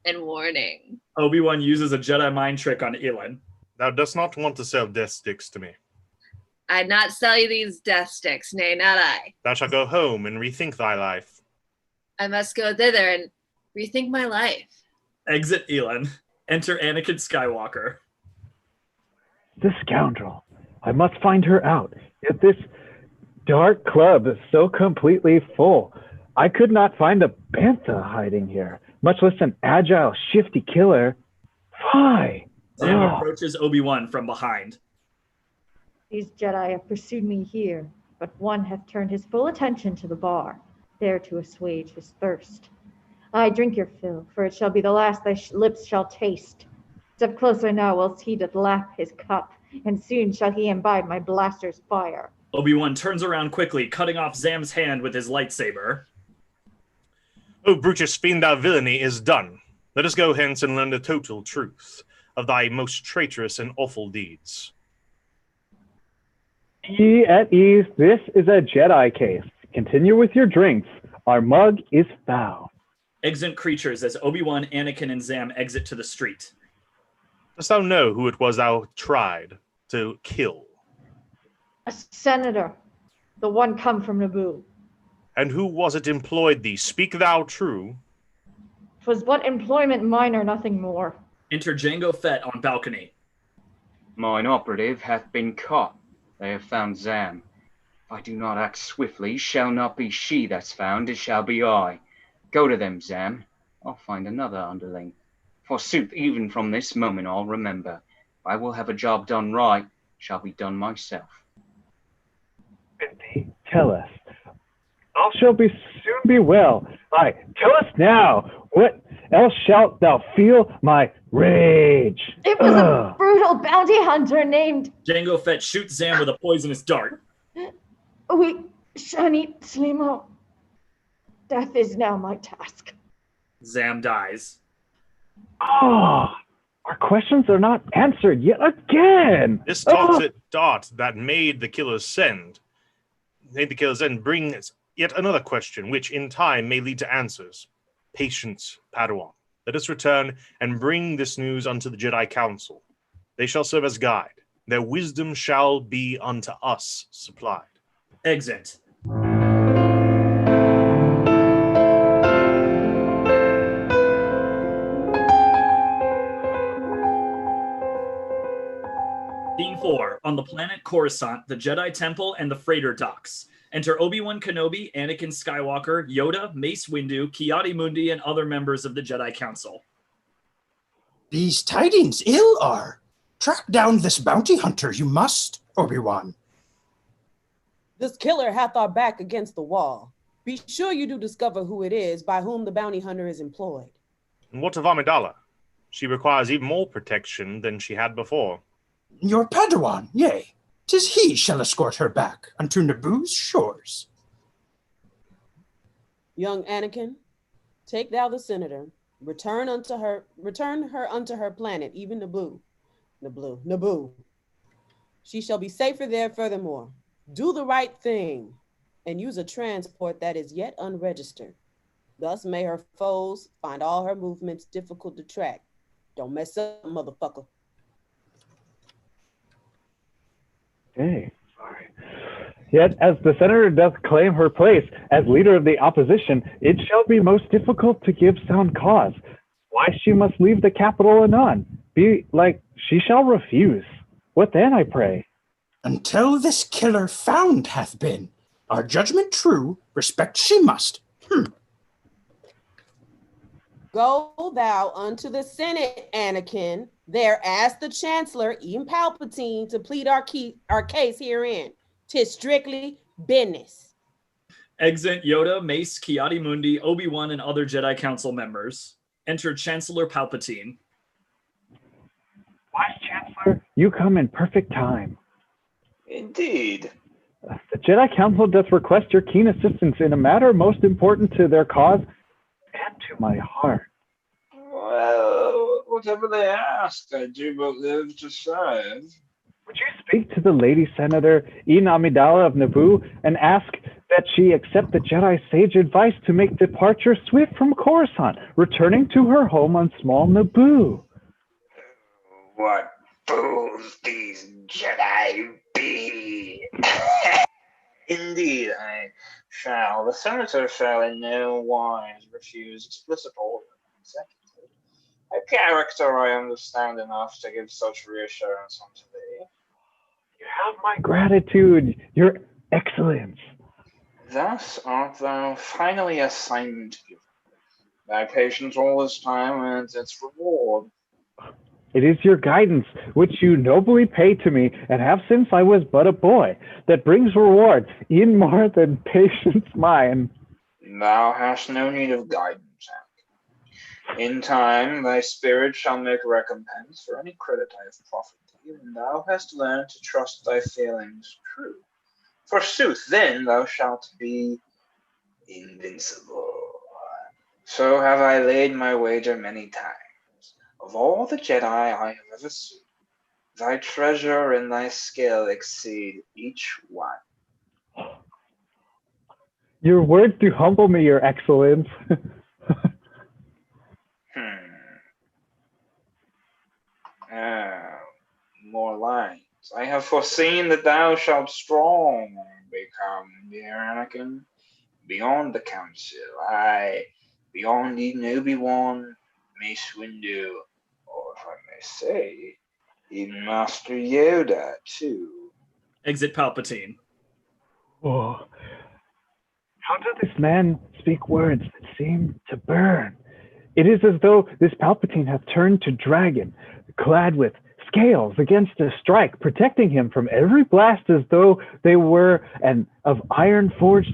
and warning.
Obi-Wan uses a Jedi mind trick on Elin.
Thou dost not want to sell death sticks to me.
I'd not sell you these death sticks, nay, not I.
Thou shalt go home and rethink thy life.
I must go thither and rethink my life.
Exit Elin. Enter Anakin Skywalker.
This scoundrel. I must find her out. Yet this dark club is so completely full. I could not find a bantha hiding here, much less an agile, shifty killer. Fie!
Zam approaches Obi-Wan from behind.
These Jedi have pursued me here, but one hath turned his full attention to the bar, there to assuage his thirst. I drink your fill, for it shall be the last thy lips shall taste. Step closer now, whilst he doth lap his cup, and soon shall he imbibe my blaster's fire.
Obi-Wan turns around quickly, cutting off Zam's hand with his lightsaber.
O Brutus, fiend, thou villainy is done. Let us go hence and learn the total truth of thy most traitorous and awful deeds.
Ye at ease, this is a Jedi case. Continue with your drinks. Our mug is found.
Exit creatures as Obi-Wan, Anakin, and Zam exit to the street.
Dost thou know who it was thou tried to kill?
A senator, the one come from Naboo.
And who was it employed thee? Speak thou true.
'Twas but employment minor, nothing more.
Enter Jango Fett on balcony.
Mine operative hath been caught. They have found Zam. If I do not act swiftly, shall not be she that's found, it shall be I. Go to them, Zam. I'll find another underling. Forsooth, even from this moment I'll remember. If I will have a job done right, shall be done myself.
Tell us. All shall be soon be well. Aye, tell us now. What else shalt thou feel my rage?
It was a brutal bounty hunter named...
Jango Fett shoots Zam with a poisonous dart.
We shani Slimo. Death is now my task.
Zam dies.
Oh, our questions are not answered yet again.
This toxic dart that made the killers send brings yet another question, which in time may lead to answers. Patience, Padawan. Let us return and bring this news unto the Jedi Council. They shall serve as guide. Their wisdom shall be unto us supplied.
Exit. Scene 4. On the planet Coruscant, the Jedi Temple, and the freighter docks. Enter Obi-Wan Kenobi, Anakin Skywalker, Yoda, Mace Windu, Ki-Adi-Mundi, and other members of the Jedi Council.
These tidings ill are. Track down this bounty hunter, you must, Obi-Wan.
This killer hath our back against the wall. Be sure you do discover who it is by whom the bounty hunter is employed.
And what of Amidala? She requires even more protection than she had before.
Your Padawan, yea. 'Tis he shall escort her back unto Naboo's shores.
Young Anakin, take thou the senator, return her unto her planet, even Naboo. She shall be safer there furthermore. Do the right thing, and use a transport that is yet unregistered. Thus may her foes find all her movements difficult to track. Don't mess up, motherfucker.
Okay, sorry. Yet, as the senator doth claim her place as leader of the opposition, it shall be most difficult to give sound cause. Why she must leave the capital anon? Be like, she shall refuse. What then, I pray?
Until this killer found hath been, our judgment true, respect she must.
Go thou unto the Senate, Anakin. There ask the Chancellor, even Palpatine, to plead our case herein. 'Tis strictly business.
Exit Yoda, Mace, Ki-Adi-Mundi, Obi-Wan, and other Jedi Council members. Enter Chancellor Palpatine.
Wise Chancellor, you come in perfect time.
Indeed.
The Jedi Council doth request your keen assistance in a matter most important to their cause and to my heart.
Well, whatever they ask, I do but live to serve.
Would you speak to the Lady Senator Yin Amidala of Naboo and ask that she accept the Jedi sage advice to make departure swift from Coruscant, returning to her home on small Naboo?
What fools these Jedi be! Indeed, I shall. The senator shall in no wise refuse explicit order from the executive. A character I understand enough to give such reassurance unto thee.
You have my gratitude, your excellence.
Thus art thou finally assigned given. Thy patience all this time earns its reward.
It is your guidance, which you nobly pay to me, and have since I was but a boy, that brings reward, e'en more than patience mine.
Thou hast no need of guidance, Anakin. In time, thy spirit shall make recompense for any credit I have profited thee, and thou hast learned to trust thy feelings true. Forsooth, then thou shalt be invincible. So have I laid my wager many times. Of all the Jedi I have ever seen, thy treasure and thy skill exceed each one.
Your words do humble me, your excellence.
More lines. I have foreseen that thou shalt strong become, dear Anakin, beyond the council, aye, beyond even Obi-Wan, Mace Windu, or if I may say, even Master Yoda, too.
Exit Palpatine.
Oh. How does this man speak words that seem to burn? It is as though this Palpatine hath turned to dragon, clad with scales against a strike, protecting him from every blast as though they were of iron forged in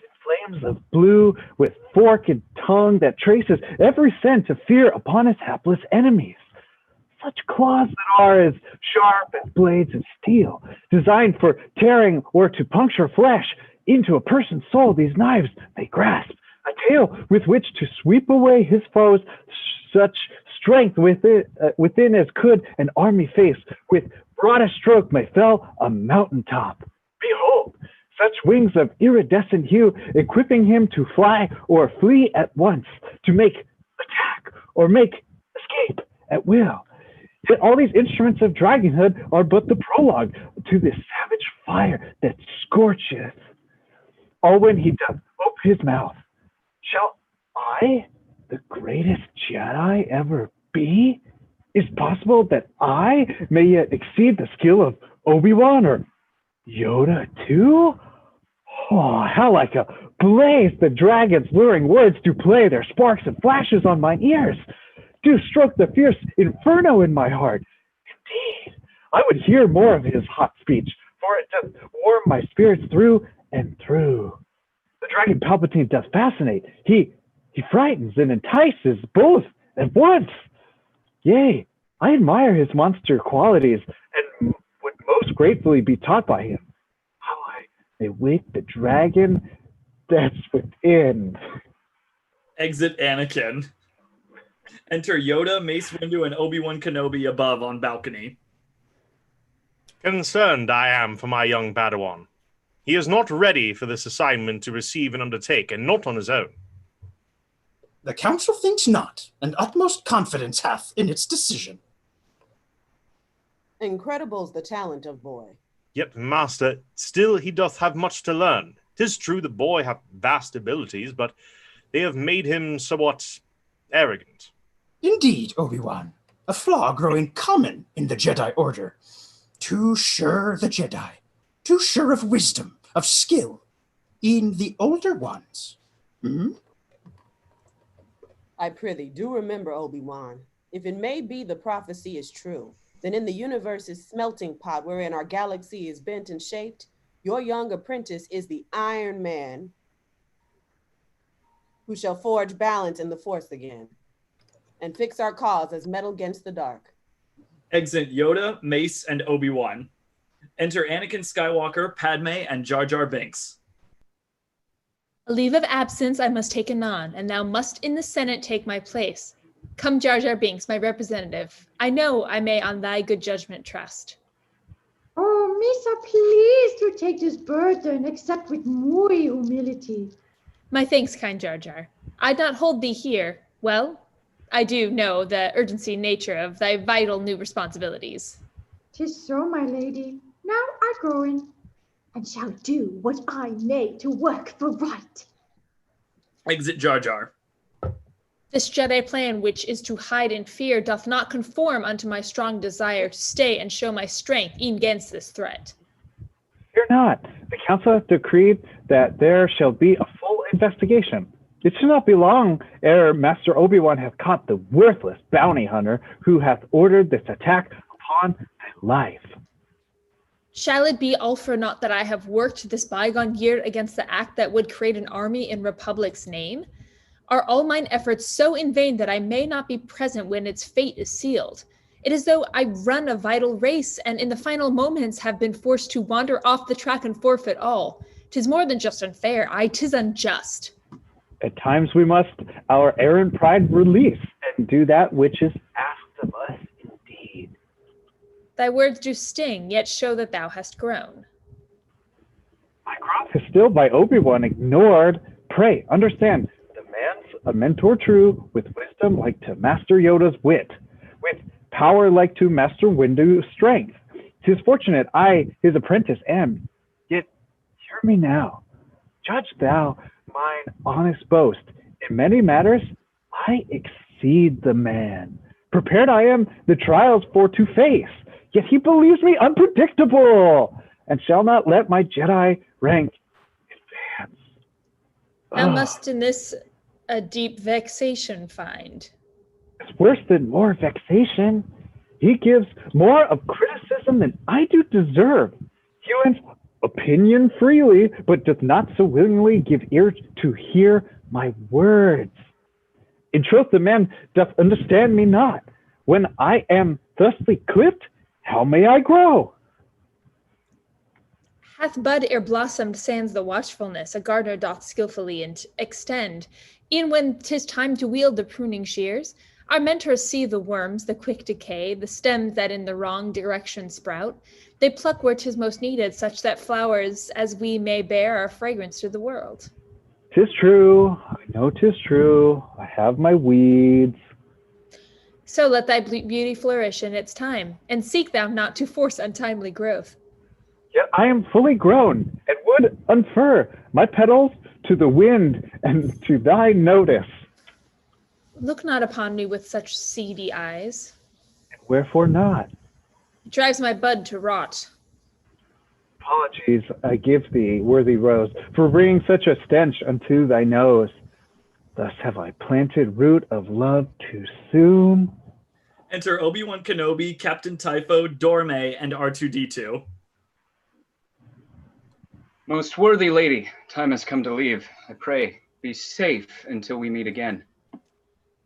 flames of blue, with fork and tongue that traces every scent of fear upon his hapless enemies. Such claws that are as sharp as blades of steel, designed for tearing or to puncture flesh. Into a person's soul these knives they grasp, a tail with which to sweep away his foes, such strength within as could an army face, with broadest stroke may fell a mountaintop. Behold, such wings of iridescent hue, equipping him to fly or flee at once, to make attack or make escape at will. Yet all these instruments of dragonhood are but the prologue to this savage fire that scorcheth. All when he doth ope his mouth, shall I, the greatest Jedi, ever be? Is possible that I may yet exceed the skill of Obi-Wan or Yoda too? Oh, how like a blaze the dragon's luring words do play their sparks and flashes on mine ears, do stroke the fierce inferno in my heart. Indeed, I would hear more of his hot speech, for it doth warm my spirits through and through. The dragon Palpatine doth fascinate. He frightens and entices both at once. Yea, I admire his monster qualities and would most gratefully be taught by him. How I may wake the dragon that's within.
Exit Anakin. Enter Yoda, Mace Windu, and Obi-Wan Kenobi above on balcony.
Concerned I am for my young Padawan. He is not ready for this assignment to receive and undertake, and not on his own.
The council thinks not, and utmost confidence hath in its decision.
Incredible's the talent of boy.
Yet, master, still he doth have much to learn. 'Tis true the boy hath vast abilities, but they have made him somewhat arrogant.
Indeed, Obi-Wan, a flaw growing common in the Jedi Order. Too sure the Jedi, too sure of wisdom, of skill, in the older ones. Hmm?
I prithee, do remember, Obi-Wan, if it may be the prophecy is true, then in the universe's smelting pot wherein our galaxy is bent and shaped, your young apprentice is the Iron Man who shall forge balance in the Force again and fix our cause as metal against the dark.
Exit Yoda, Mace, and Obi-Wan. Enter Anakin Skywalker, Padmé, and Jar Jar Binks.
A leave of absence I must take anon, and thou must in the Senate take my place. Come, Jar Jar Binks, my representative. I know I may on thy good judgment trust.
Oh, Misa, please to take this burden, accept with muy humility.
My thanks, kind Jar Jar. I'd not hold thee here. Well, I do know the urgency nature of thy vital new responsibilities.
'Tis so, my lady. Now I go in, and shall do what I may to work for right.
Exit Jar Jar.
This Jedi plan, which is to hide in fear, doth not conform unto my strong desire to stay and show my strength e'en against this threat.
Fear not. The council hath decreed that there shall be a full investigation. It shall not be long ere Master Obi-Wan hath caught the worthless bounty hunter who hath ordered this attack upon thy life.
Shall it be all for naught that I have worked this bygone year against the act that would create an army in Republic's name? Are all mine efforts so in vain that I may not be present when its fate is sealed? It is though I run a vital race, and in the final moments have been forced to wander off the track and forfeit all. 'Tis more than just unfair, 'tis unjust.
At times we must our errant pride release, and do that which is asked of us indeed.
Thy words do sting, yet show that thou hast grown.
My growth is still by Obi-Wan ignored. Pray, understand, the man's a mentor true, with wisdom like to Master Yoda's wit, with power like to Master Windu's strength. 'Tis fortunate I, his apprentice, am. Yet hear me now. Judge thou mine honest boast. In many matters, I exceed the man. Prepared I am the trials for to face, yet he believes me unpredictable, and shall not let my Jedi rank advance.
Thou must in this a deep vexation find.
It's worse than more vexation. He gives more of criticism than I do deserve. He lends opinion freely, but doth not so willingly give ear to hear my words. In truth, the man doth understand me not. When I am thusly clipped, how may I grow?
Hath bud ere blossomed sans the watchfulness a gardener doth skillfully extend. E'en when 'tis time to wield the pruning shears, our mentors see the worms, the quick decay, the stems that in the wrong direction sprout. They pluck where 'tis most needed, such that flowers as we may bear our fragrance to the world.
'Tis true, I know 'tis true. I have my weeds.
So let thy beauty flourish in its time, and seek thou not to force untimely growth.
Yet I am fully grown, and would unfur my petals to the wind and to thy notice.
Look not upon me with such seedy eyes.
Wherefore not?
It drives my bud to rot.
Apologies I give thee, worthy rose, for bringing such a stench unto thy nose. Thus have I planted root of love too soon.
Enter Obi-Wan Kenobi, Captain Typho, Dorme, and R2-D2.
Most worthy lady, time has come to leave. I pray, be safe until we meet again.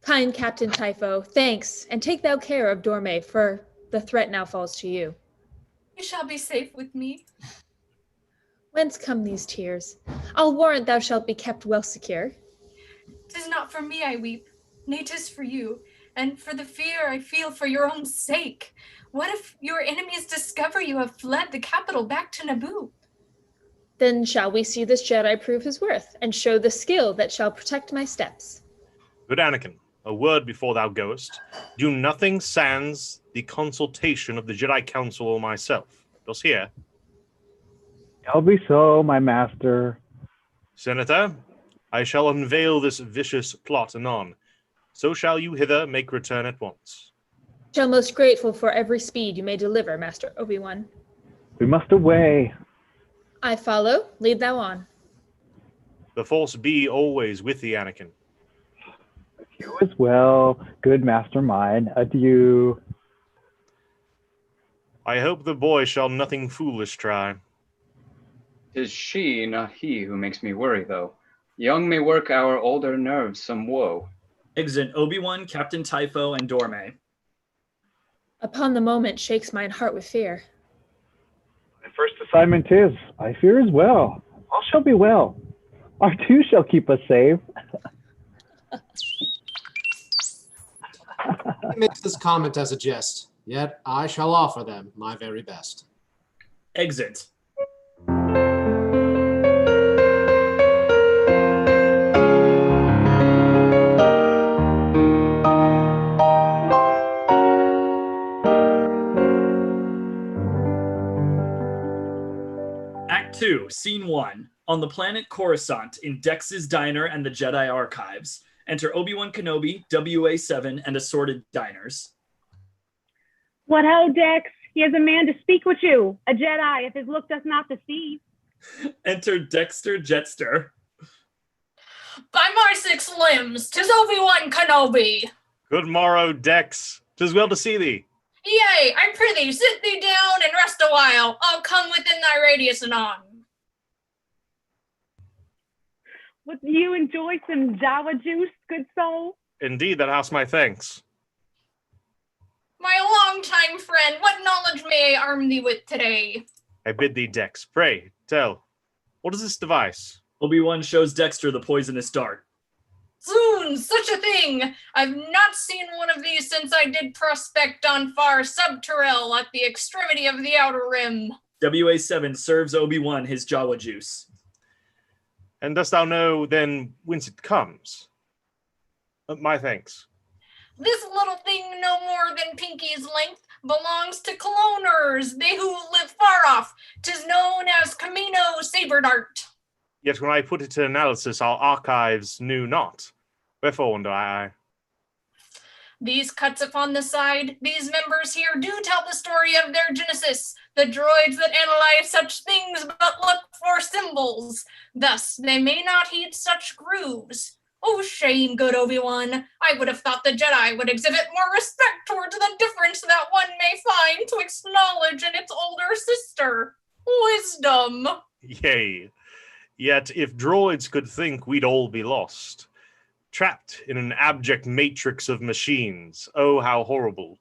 Kind Captain Typho, thanks, and take thou care of Dorme, for the threat now falls to you.
You shall be safe with me.
Whence come these tears? I'll warrant thou shalt be kept well secure.
'Tis not for me I weep, nay, 'tis for you, and for the fear I feel for your own sake. What if your enemies discover you have fled the capital back to Naboo?
Then shall we see this Jedi prove his worth, and show the skill that shall protect my steps.
Good Anakin, a word before thou goest. Do nothing sans the consultation of the Jedi Council or myself. Dost hear?
Shall be so, my master.
Senator, I shall unveil this vicious plot anon. So shall you hither make return at once.
Shall most grateful for every speed you may deliver, Master Obi-Wan.
We must away.
I follow. Lead thou on.
The Force be always with thee, Anakin.
You as well, good master mine. Adieu.
I hope the boy shall nothing foolish try.
'Tis she, not he, who makes me worry, though. Young may work our older nerves some woe.
Exit Obi-Wan, Captain Typho, and Dorme.
Upon the moment shakes mine heart with fear.
My first assignment is, I fear as well. All shall be well. R2 shall keep us safe.
He makes this comment as a jest, yet I shall offer them my very best.
Exit. Act 2, Scene 1. On the planet Coruscant, in Dex's Diner and the Jedi Archives. Enter Obi-Wan Kenobi, WA7, and assorted diners.
What ho, Dex? He has a man to speak with you, a Jedi, if his look does not deceive.
Enter Dexter Jetster.
By my 6 limbs, 'tis Obi-Wan Kenobi.
Good morrow, Dex. 'Tis well to see thee.
Yea, I prithee, sit thee down and rest a while. I'll come within thy radius anon.
Would you enjoy some Jawa juice, good soul?
Indeed, that house my thanks.
My longtime friend, what knowledge may I arm thee with today?
I bid thee, Dex, pray, tell, what is this device?
Obi-Wan shows Dexter the poisonous dart.
Zounds, such a thing! I've not seen one of these since I did prospect on far Subterrel at the extremity of the Outer Rim.
WA7 serves Obi-Wan his Jawa juice.
And dost thou know, then, whence it comes? My thanks.
This little thing, no more than Pinky's length, belongs to cloners, they who live far off. 'Tis known as Camino Saber Dart.
Yet when I put it to analysis, our archives knew not. Wherefore wonder I?
These cuts upon the side, these members here do tell the story of their genesis. The droids that analyze such things but look for symbols. Thus, they may not heed such grooves. Oh, shame, good Obi-Wan. I would have thought the Jedi would exhibit more respect towards the difference that one may find twixt knowledge and its older sister. Wisdom.
Yea. Yet if droids could think, we'd all be lost. Trapped in an abject matrix of machines. Oh, how horrible.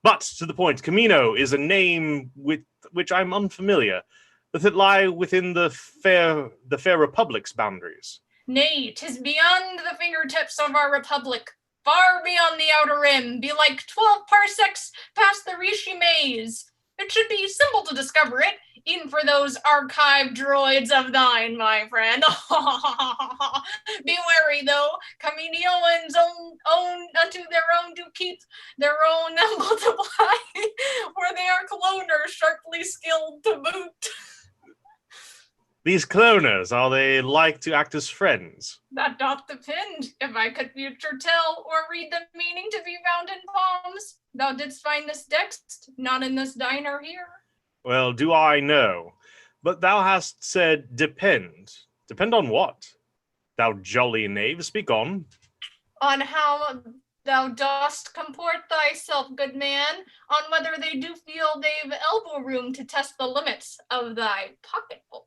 But to the point, Camino is a name with which I'm unfamiliar. Doth it lie within the fair Republic's boundaries?
Nay, 'tis beyond the fingertips of our Republic. Far beyond the Outer Rim, be like 12 parsecs past the Rishi Maze. It should be simple to discover it, even for those archive droids of thine, my friend. Be wary, though. Kaminoans own unto their own do keep, their own multiply, where they are cloners sharply skilled to boot.
These cloners, are they like to act as friends?
That doth depend. If I could future tell or read the meaning to be found in palms, thou didst find this text, not in this diner here.
Well, do I know. But thou hast said depend. Depend on what? Thou jolly knave, speak on.
On how thou dost comport thyself, good man, on whether they do feel they've elbow room to test the limits of thy pocketbook.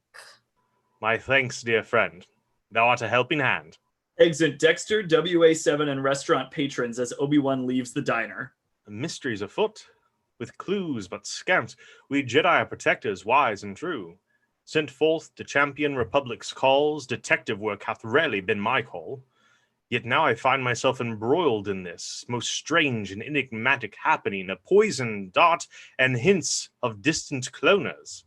My thanks, dear friend. Thou art a helping hand.
Exit Dexter, WA7, and restaurant patrons as Obi-Wan leaves the diner.
The mysteries afoot. With clues but scant, we Jedi are protectors wise and true. Sent forth to champion Republic's calls, detective work hath rarely been my call. Yet now I find myself embroiled in this most strange and enigmatic happening, a poison dart and hints of distant cloners.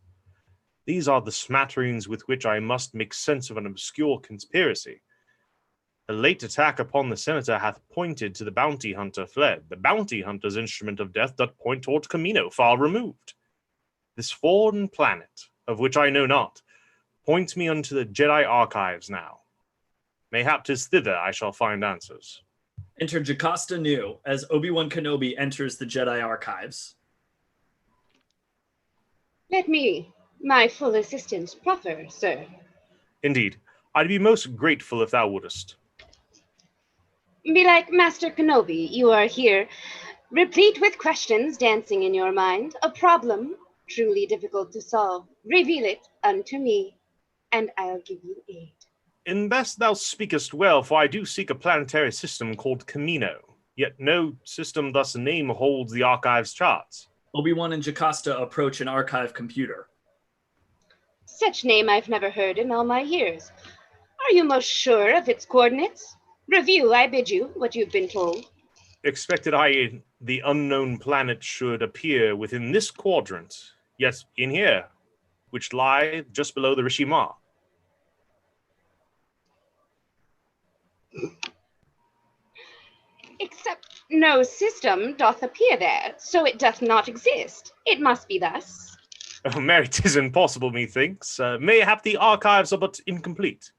These are the smatterings with which I must make sense of an obscure conspiracy. The late attack upon the senator hath pointed to the bounty hunter fled. The bounty hunter's instrument of death doth point toward Camino, far removed. This foreign planet, of which I know not, points me unto the Jedi archives now. Mayhap 'tis thither I shall find answers.
Enter Jocasta Nu as Obi-Wan Kenobi enters the Jedi archives.
Let me my full assistance proffer, sir.
Indeed, I'd be most grateful if thou wouldest.
Belike, Master Kenobi, you are here, replete with questions dancing in your mind, a problem truly difficult to solve. Reveal it unto me, and I'll give you aid.
In best thou speakest well, for I do seek a planetary system called Camino, yet no system thus named holds the archive's charts.
Obi-Wan and Jocasta approach an archive computer.
Such name I've never heard in all my years. Are you most sure of its coordinates? Review, I bid you, what you've been told.
Expected the unknown planet should appear within this quadrant, yet in here, which lie just below the Rishimar.
Except no system doth appear there, so it doth not exist. It must be thus.
Oh, Mary, 'tis impossible, methinks. Mayhap the archives are but incomplete.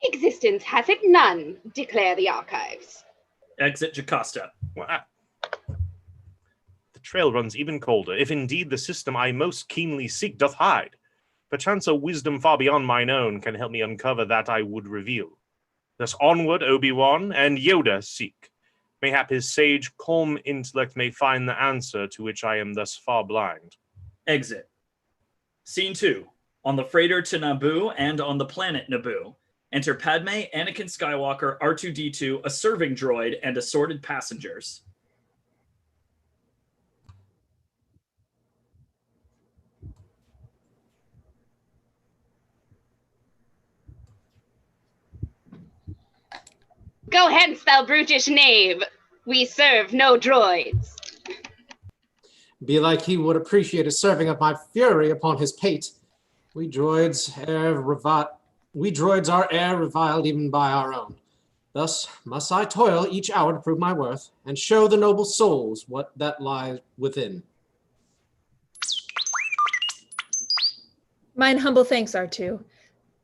Existence hath it none, declare the archives.
Exit Jocasta.
The trail runs even colder, if indeed the system I most keenly seek doth hide. Perchance a wisdom far beyond mine own can help me uncover that I would reveal. Thus onward Obi-Wan and Yoda seek. Mayhap his sage, calm intellect may find the answer to which I am thus far blind.
Exit. Scene 2. On the freighter to Naboo and on the planet Naboo. Enter Padmé, Anakin Skywalker, R2-D2, a serving droid, and assorted passengers.
Go hence, thou brutish knave. We serve no droids.
Belike he would appreciate a serving of my fury upon his pate. We droids are e'er reviled even by our own. Thus must I toil each hour to prove my worth, and show the noble souls what that lies within.
Mine humble thanks, R2.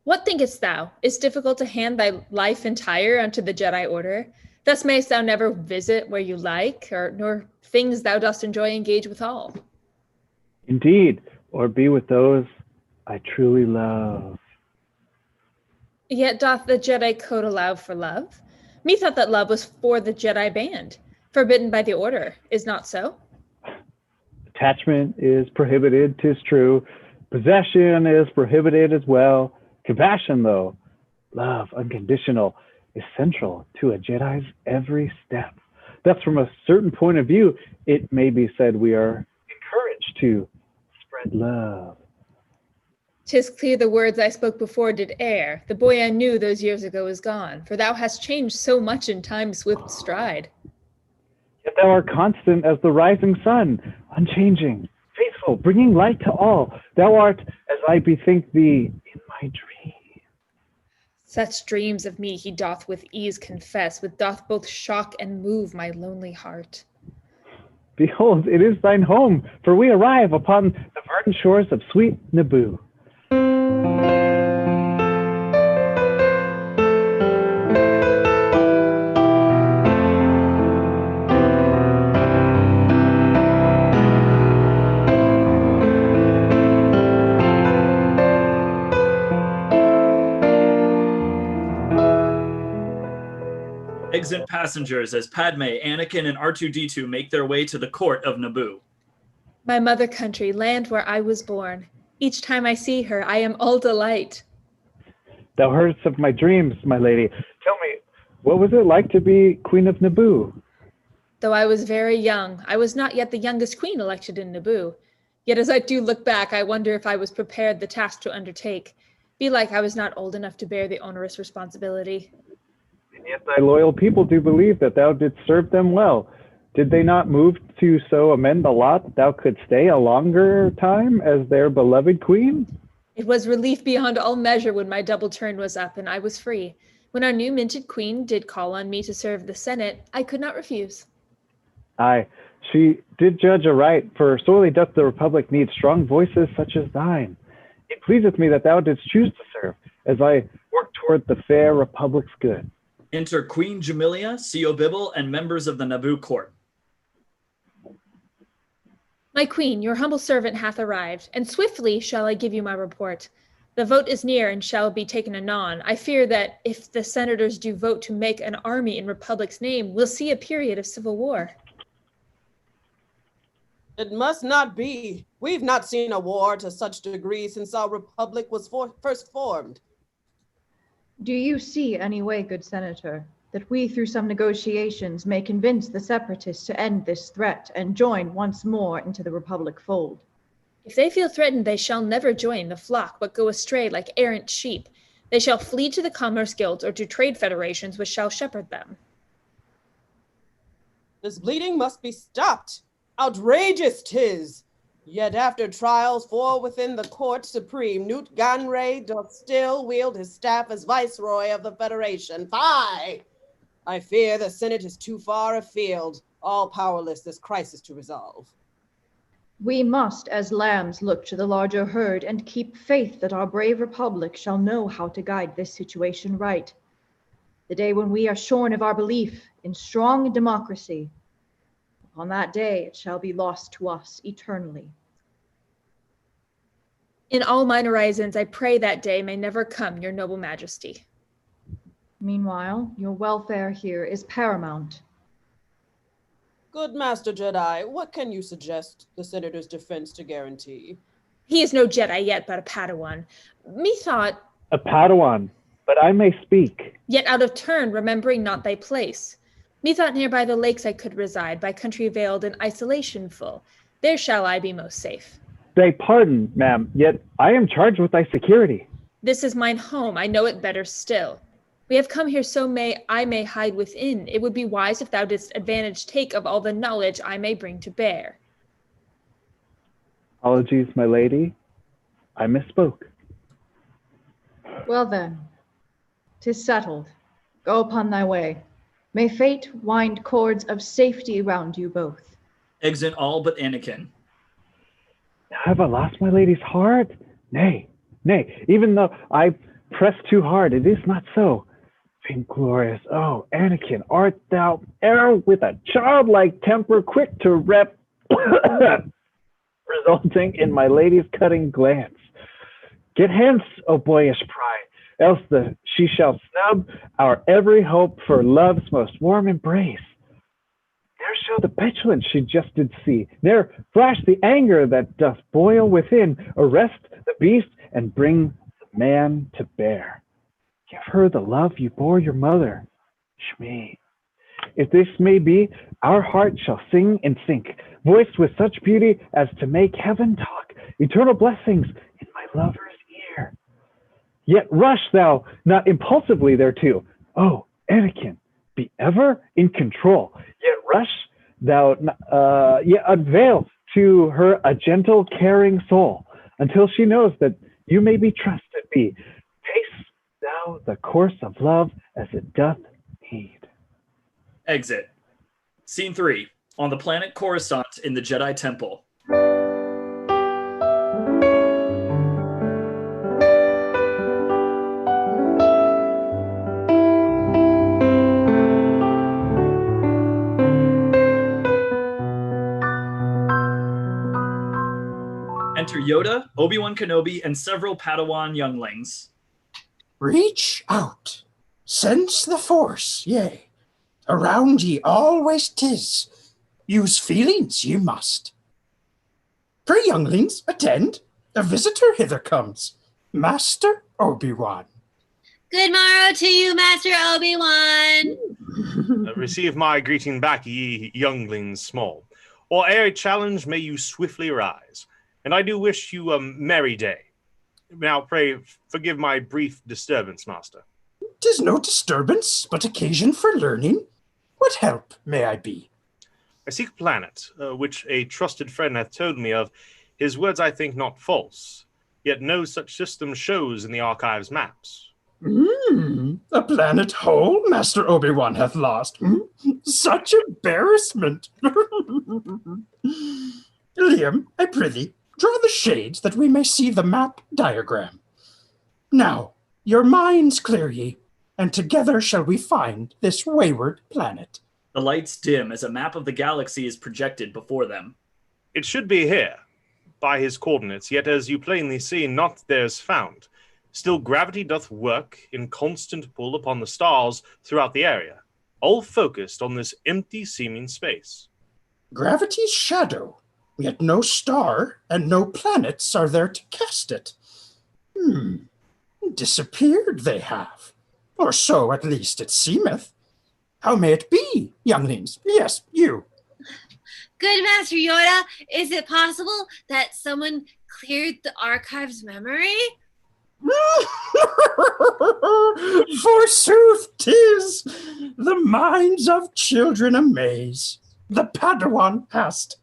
What thinkest thou? Is difficult to hand thy life entire unto the Jedi Order? Thus mayst thou never visit where you like, nor things thou dost enjoy engage withal.
Indeed, or be with those I truly love.
Yet doth the Jedi code allow for love? Methought that love was for the Jedi band, forbidden by the Order, is not so?
Attachment is prohibited, 'tis true. Possession is prohibited as well. Compassion, though, love unconditional, is central to a Jedi's every step. Thus, from a certain point of view, it may be said we are encouraged to spread love.
'Tis clear the words I spoke before did err. The boy I knew those years ago is gone, for thou hast changed so much in time's swift stride.
Yet thou art constant as the rising sun, unchanging, faithful, bringing light to all. Thou art as I bethink thee in my dream.
Such dreams of me he doth with ease confess, which doth both shock and move my lonely heart.
Behold, it is thine home, for we arrive upon the verdant shores of sweet Naboo.
Exit passengers as Padmé, Anakin, and R2-D2 make their way to the court of Naboo.
My mother country, land where I was born. Each time I see her, I am all delight.
Thou heardst of my dreams, my lady. Tell me, what was it like to be Queen of Naboo?
Though I was very young, I was not yet the youngest queen elected in Naboo. Yet as I do look back, I wonder if I was prepared the task to undertake. Belike I was not old enough to bear the onerous responsibility.
And yet thy loyal people do believe that thou didst serve them well. Did they not move to so amend the lot that thou couldst stay a longer time as their beloved queen?
It was relief beyond all measure when my double turn was up and I was free. When our new minted queen did call on me to serve the Senate, I could not refuse.
Aye, she did judge aright, for sorely doth the Republic need strong voices such as thine. It pleaseth me that thou didst choose to serve, as I work toward the fair Republic's good.
Enter Queen Jamilia, Sio Bibble, and members of the Naboo court.
My queen, your humble servant hath arrived, and swiftly shall I give you my report. The vote is near and shall be taken anon. I fear that if the senators do vote to make an army in Republic's name, we'll see a period of civil war.
It must not be. We've not seen a war to such degree since our Republic was first formed.
Do you see any way, good Senator, that we through some negotiations may convince the Separatists to end this threat and join once more into the Republic fold?
If they feel threatened, they shall never join the flock, but go astray like errant sheep. They shall flee to the commerce guilds or to trade federations which shall shepherd them.
This bleeding must be stopped. Outrageous 'tis. Yet after trials for within the court supreme, Newt Gunray doth still wield his staff as viceroy of the Federation. Fie! I fear the Senate is too far afield, all powerless this crisis to resolve.
We must, as lambs, look to the larger herd and keep faith that our brave Republic shall know how to guide this situation right. The day when we are shorn of our belief in strong democracy, on that day it shall be lost to us eternally.
In all mine horizons, I pray that day may never come, your noble majesty.
Meanwhile, your welfare here is paramount.
Good Master Jedi, what can you suggest the Senator's defense to guarantee?
He is no Jedi yet, but a Padawan. Methought...
A Padawan, but I may speak.
Yet out of turn, remembering not thy place. Methought near by the lakes I could reside, by country veiled in isolation full. There shall I be most safe.
Beg pardon, ma'am, yet I am charged with thy security.
This is mine home, I know it better still. We have come here so I may hide within. It would be wise if thou didst advantage take of all the knowledge I may bring to bear.
Apologies, my lady. I misspoke.
Well then, 'tis settled. Go upon thy way. May fate wind cords of safety round you both.
Exit all but Anakin.
Have I lost my lady's heart? Nay, nay, even though I press too hard, it is not so. Vainglorious, oh, Anakin, art thou e'er with a childlike temper quick to resulting in my lady's cutting glance? Get hence, O boyish pride, else she shall snub our every hope for love's most warm embrace. There show the petulance she just did see. There flash the anger that doth boil within. Arrest the beast and bring the man to bear. Give her the love you bore your mother. Shmi. If this may be, our heart shall sing and sink, voiced with such beauty as to make heaven talk, eternal blessings in my lover's ear. Yet rush thou not impulsively thereto. Oh, Anakin, be ever in control. Yet rush thou, yet unveil to her a gentle, caring soul, until she knows that you may be trusted be. Taste thou the course of love as it doth need.
Exit. Scene 3. On the planet Coruscant in the Jedi Temple. Enter Yoda, Obi-Wan Kenobi, and several Padawan younglings.
Reach out, sense the force, yea, Around ye always 'tis. Use feelings ye must. Pray, younglings, attend. A visitor hither comes. Master Obi-Wan.
Good morrow to you, Master Obi-Wan.
Receive my greeting back, ye younglings small. Or ere a challenge may you swiftly rise. And I do wish you a merry day. Now pray forgive my brief disturbance, master.
'Tis no disturbance, but occasion for learning. What help may I be?
I seek a planet, which a trusted friend hath told me of. His words I think not false, yet no such system shows in the archive's maps.
A planet whole Master Obi-Wan hath lost. Such embarrassment. Liam, I prithee, draw the shades that we may see the map diagram. Now, your minds clear ye, and together shall we find this wayward planet.
The lights dim as a map of the galaxy is projected before them.
It should be here, by his coordinates, yet as you plainly see, not there's found. Still gravity doth work in constant pull upon the stars throughout the area, all focused on this empty seeming space.
Gravity's shadow, yet no star and no planets are there to cast it. Disappeared they have, or so at least it seemeth. How may it be, younglings? Yes, you.
Good Master Yoda, is it possible that someone cleared the archive's memory?
Forsooth 'tis, the minds of children amaze. The Padawan hast.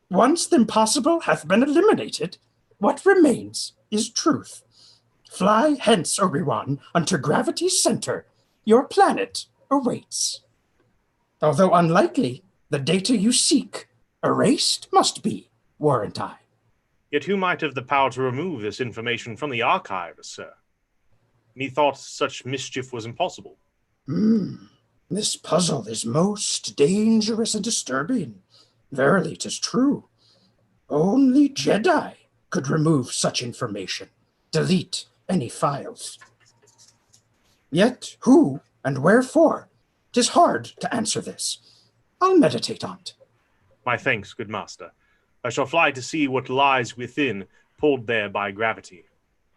Once the impossible hath been eliminated, what remains is truth. Fly hence, Obi-Wan, unto gravity's center. Your planet awaits. Although unlikely, the data you seek erased must be, warrant I.
Yet who might have the power to remove this information from the archive, sir? Methought such mischief was impossible.
This puzzle is most dangerous and disturbing. Verily, 'tis true. Only Jedi could remove such information, delete any files. Yet who and wherefore? 'Tis hard to answer this. I'll meditate on't.
My thanks, good master. I shall fly to see what lies within, pulled there by gravity.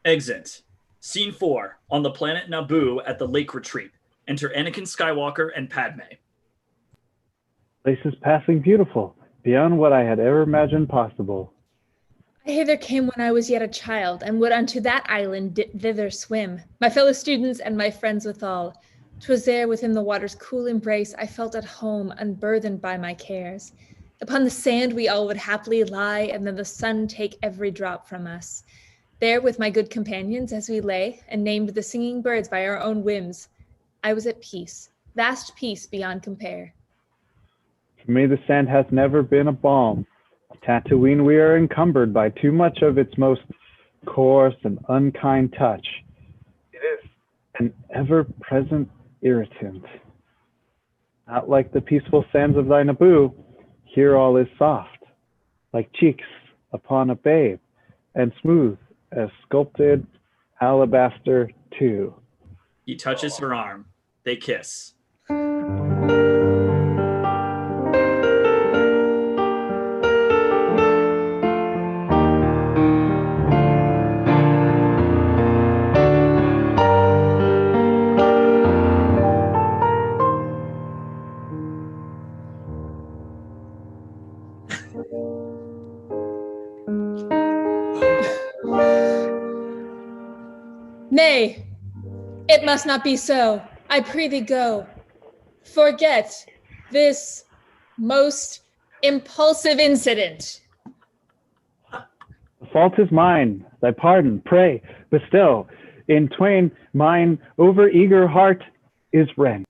Exit. Scene 4. On the planet Naboo at the Lake Retreat. Enter Anakin Skywalker and Padmé.
Place is passing beautiful, beyond what I had ever imagined possible.
I hither came when I was yet a child, and would unto that island thither swim, my fellow students and my friends withal. 'Twas there within the water's cool embrace I felt at home, unburthened by my cares. Upon the sand we all would happily lie, and then the sun take every drop from us. There with my good companions as we lay, and named the singing birds by our own whims, I was at peace, vast peace beyond compare.
For me the sand hath never been a balm. Tatooine we are encumbered by too much of its most coarse and unkind touch. It is an ever-present irritant. Not like the peaceful sands of thy Naboo, here all is soft, like cheeks upon a babe, and smooth as sculpted alabaster too.
He touches her arm. They kiss.
Nay, it must not be so. I prithee go. Forget this most impulsive incident.
The fault is mine, thy pardon, pray, bestow. In twain, mine over-eager heart is rent.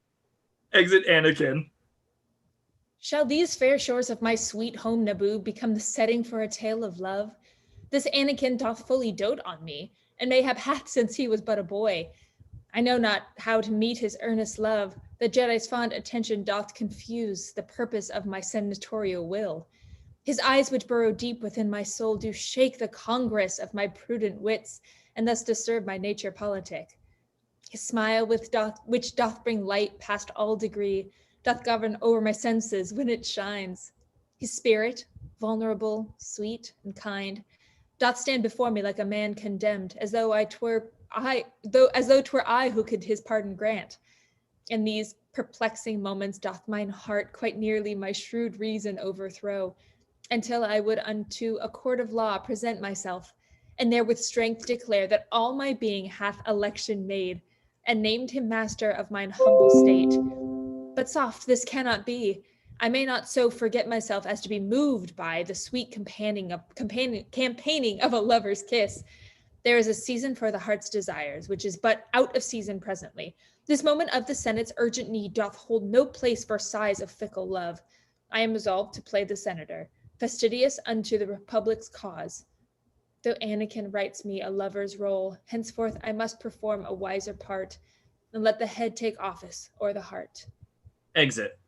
Exit Anakin.
Shall these fair shores of my sweet home Naboo become the setting for a tale of love? This Anakin doth fully dote on me, and mayhap hath since he was but a boy. I know not how to meet his earnest love. The Jedi's fond attention doth confuse the purpose of my senatorial will. His eyes which burrow deep within my soul do shake the congress of my prudent wits, and thus disturb my nature politic. His smile which doth bring light past all degree, doth govern over my senses when it shines. His spirit, vulnerable, sweet, and kind, doth stand before me like a man condemned, as though 'twere I who could his pardon grant. In these perplexing moments doth mine heart quite nearly my shrewd reason overthrow, until I would unto a court of law present myself, and there with strength declare that all my being hath election made, and named him master of mine humble state. But soft, this cannot be. I may not so forget myself as to be moved by the sweet campaigning of a lover's kiss. There is a season for the heart's desires, which is but out of season presently. This moment of the Senate's urgent need doth hold no place for sighs of fickle love. I am resolved to play the senator, fastidious unto the Republic's cause. Though Anakin writes me a lover's role, henceforth I must perform a wiser part, and let the head take office o'er the heart.
Exit.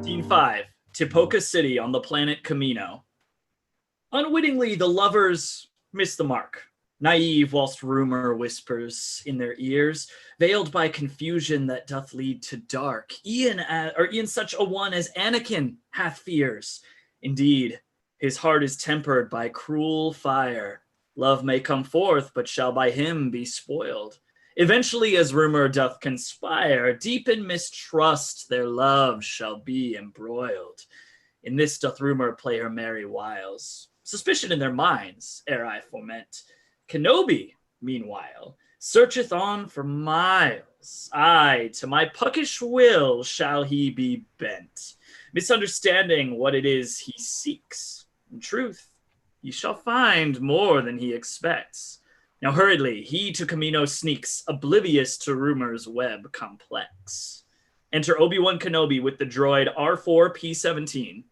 Scene 5. Tipoca City on the planet Kamino. Unwittingly, the lovers miss the mark. Naive whilst rumor whispers in their ears, veiled by confusion that doth lead to dark. E'en such a one as Anakin hath fears. Indeed, his heart is tempered by cruel fire. Love may come forth, but shall by him be spoiled. Eventually, as rumor doth conspire, deep in mistrust their love shall be embroiled. In this doth rumor play her merry wiles. Suspicion in their minds, ere I foment. Kenobi, meanwhile, searcheth on for miles. Aye, to my puckish will shall he be bent, misunderstanding what it is he seeks. In truth, he shall find more than he expects. Now hurriedly, he to Kamino sneaks, oblivious to rumor's web complex. Enter Obi-Wan Kenobi with the droid R4-P17.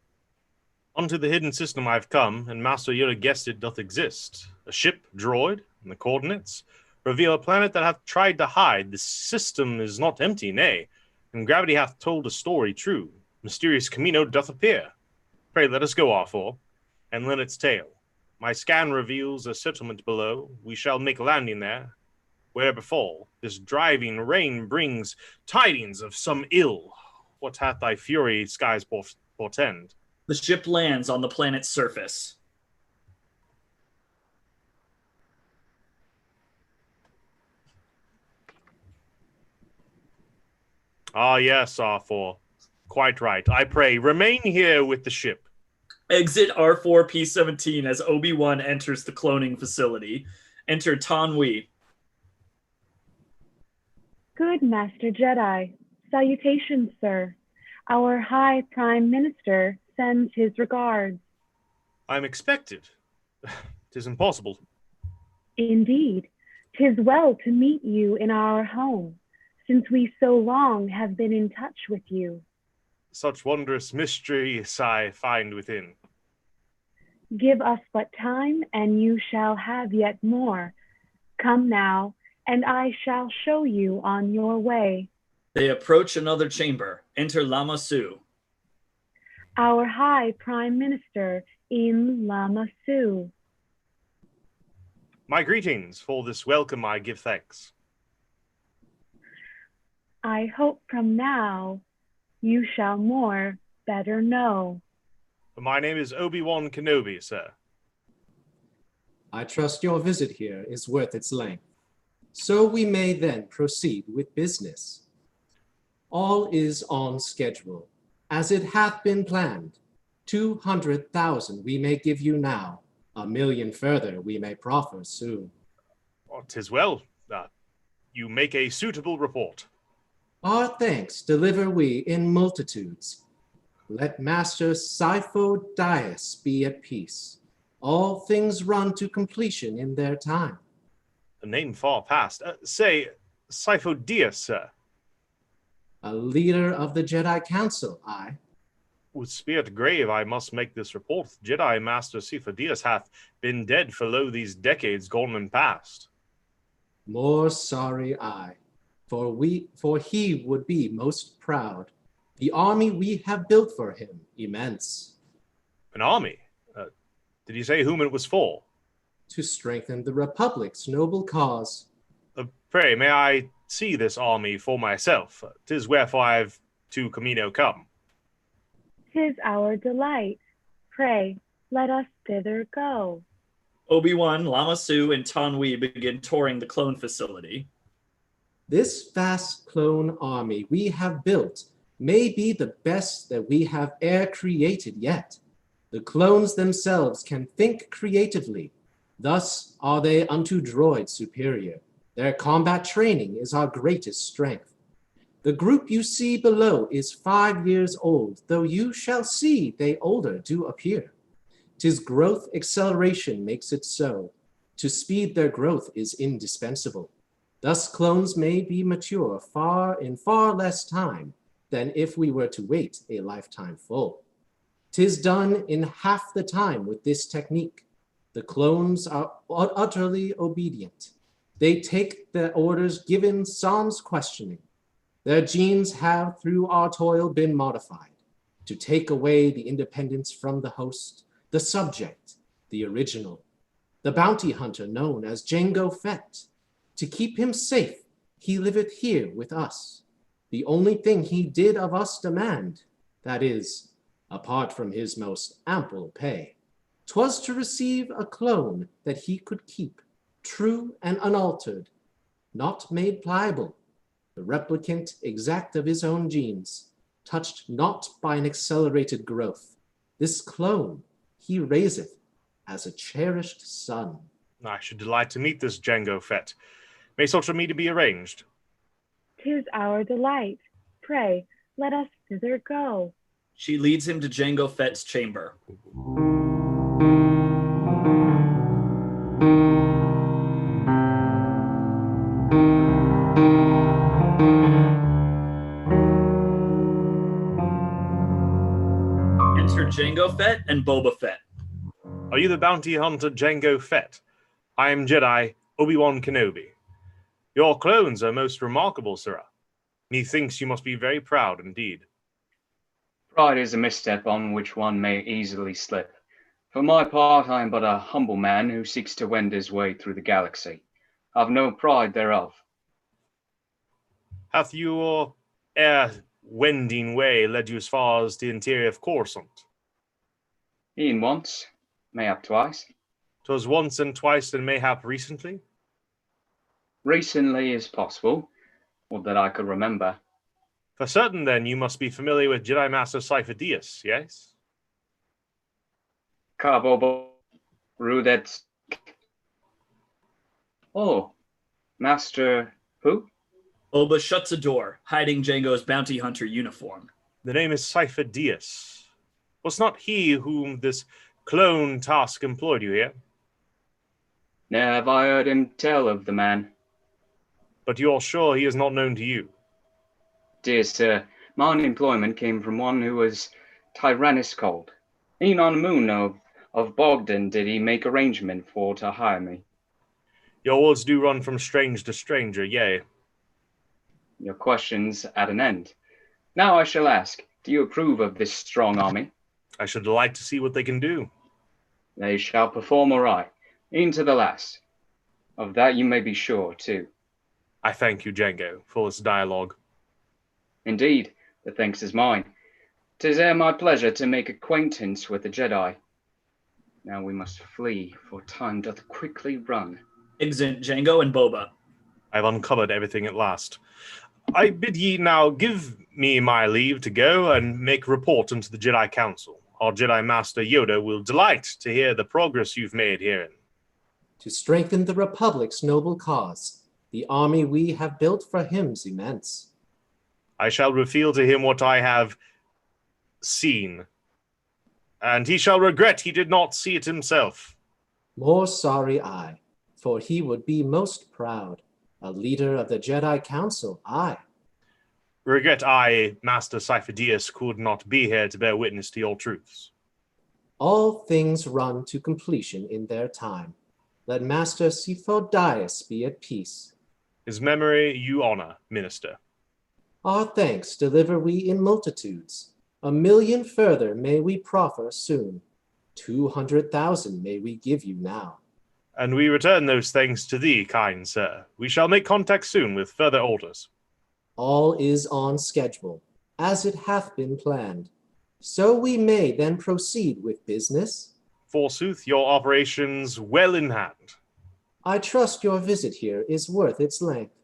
Unto the hidden system I've come, and Master Yoda guessed it doth exist. A ship, droid, and the coordinates reveal a planet that hath tried to hide. The system is not empty, nay, and gravity hath told a story true. Mysterious Kamino doth appear. Pray let us go, R4, and learn its tale. My scan reveals a settlement below. We shall make landing there. Where befall, this driving rain brings tidings of some ill. What hath thy fury skies portend?
The ship lands on the planet's surface.
Ah, yes, R4. Quite right. I pray, remain here with the ship.
Exit R4-P17 as Obi-Wan enters the cloning facility. Enter Tan Wee.
Good Master Jedi. Salutations, sir. Our High Prime Minister sends his regards.
I'm expected. 'Tis impossible.
Indeed, 'tis well to meet you in our home, since we so long have been in touch with you.
Such wondrous mysteries I find within.
Give us but time, and you shall have yet more. Come now, and I shall show you on your way.
They approach another chamber. Enter Lama Su.
Our High Prime Minister in Lama Su.
My greetings. For this welcome I give thanks.
I hope from now you shall more better know.
My name is Obi-Wan Kenobi, sir.
I trust your visit here is worth its length. So we may then proceed with business. All is on schedule, as it hath been planned. 200,000 we may give you now. 1,000,000 further we may proffer soon.
Oh, 'tis well. You make a suitable report.
Our thanks deliver we in multitudes. Let Master Typho be at peace. All things run to completion in their time.
A name far past. Say, Typho, sir.
A leader of the Jedi Council, I.
With spirit grave I must make this report. Jedi Master Typho hath been dead for lo these decades gone and past.
More sorry I. for he would be most proud. The army we have built for him, immense.
An army? Did you say whom it was for?
To strengthen the Republic's noble cause.
Pray, may I see this army for myself? 'Tis wherefore I've to Camino come.
'Tis our delight. Pray, let us thither go.
Obi-Wan, Lama Su, and Tanwi begin touring the clone facility.
This vast clone army we have built may be the best that we have e'er created yet. The clones themselves can think creatively. Thus are they unto droids superior. Their combat training is our greatest strength. The group you see below is 5 years old, though you shall see they older do appear. 'Tis growth acceleration makes it so. To speed their growth is indispensable. Thus clones may be mature in far less time than if we were to wait a lifetime full. 'Tis done in half the time with this technique. The clones are utterly obedient. They take the orders given sans questioning. Their genes have, through our toil, been modified to take away the independence from the host, the subject, the original, the bounty hunter known as Jango Fett. To keep him safe, he liveth here with us. The only thing he did of us demand, that is, apart from his most ample pay, 'twas to receive a clone that he could keep, true and unaltered, not made pliable, the replicant exact of his own genes, touched not by an accelerated growth. This clone he raiseth as a cherished son.
I should delight to meet this Jango Fett. May such a meeting be arranged?
'Tis our delight. Pray, let us thither go.
She leads him to Jango Fett's chamber. Enter Jango Fett and Boba Fett.
Are you the bounty hunter Jango Fett? I am Jedi Obi-Wan Kenobi. Your clones are most remarkable, sirrah. Methinks you must be very proud indeed.
Pride is a misstep on which one may easily slip. For my part, I am but a humble man who seeks to wend his way through the galaxy. I've no pride thereof.
Hath your wending way led you as far as the interior of Coruscant?
E'en once, mayhap twice.
'Twas once and twice and mayhap recently?
Recently is possible, or that I could remember.
For certain, then, you must be familiar with Jedi Master Sidious, yes?
Carbobo, Rudet. Oh, Master who?
Boba shuts a door, hiding Jango's bounty hunter uniform.
The name is Sidious. Was not he whom this clone task employed you here?
Ne'er have I heard him tell of the man.
But you're sure he is not known to you?
Dear sir, mine employment came from one who was Tyrannus called. E'en on the moon of Bogdan did he make arrangement for to hire me.
Your words do run from strange to stranger, yea.
Your question's at an end. Now I shall ask, do you approve of this strong army?
I should like to see what they can do.
They shall perform aright, e'en to the last. Of that you may be sure, too.
I thank you, Jango, for this dialogue.
Indeed, the thanks is mine. 'Tis e'er my pleasure to make acquaintance with the Jedi. Now we must flee, for time doth quickly run.
Exit Jango and Boba.
I've uncovered everything at last. I bid ye now give me my leave to go and make report unto the Jedi Council. Our Jedi Master Yoda will delight to hear the progress you've made herein.
To strengthen the Republic's noble cause, the army we have built for him's immense.
I shall reveal to him what I have seen, and he shall regret he did not see it himself.
More sorry I, for he would be most proud, a leader of the Jedi Council, I.
Regret I, Master Sidious, could not be here to bear witness to your truths.
All things run to completion in their time. Let Master Sidious be at peace.
His memory you honor, Minister.
Our thanks deliver we in multitudes. 1,000,000 further may we proffer soon. 200,000 may we give you now.
And we return those thanks to thee, kind sir. We shall make contact soon with further orders.
All is on schedule, as it hath been planned. So we may then proceed with business.
Forsooth, your operations well in hand.
I trust your visit here is worth its length.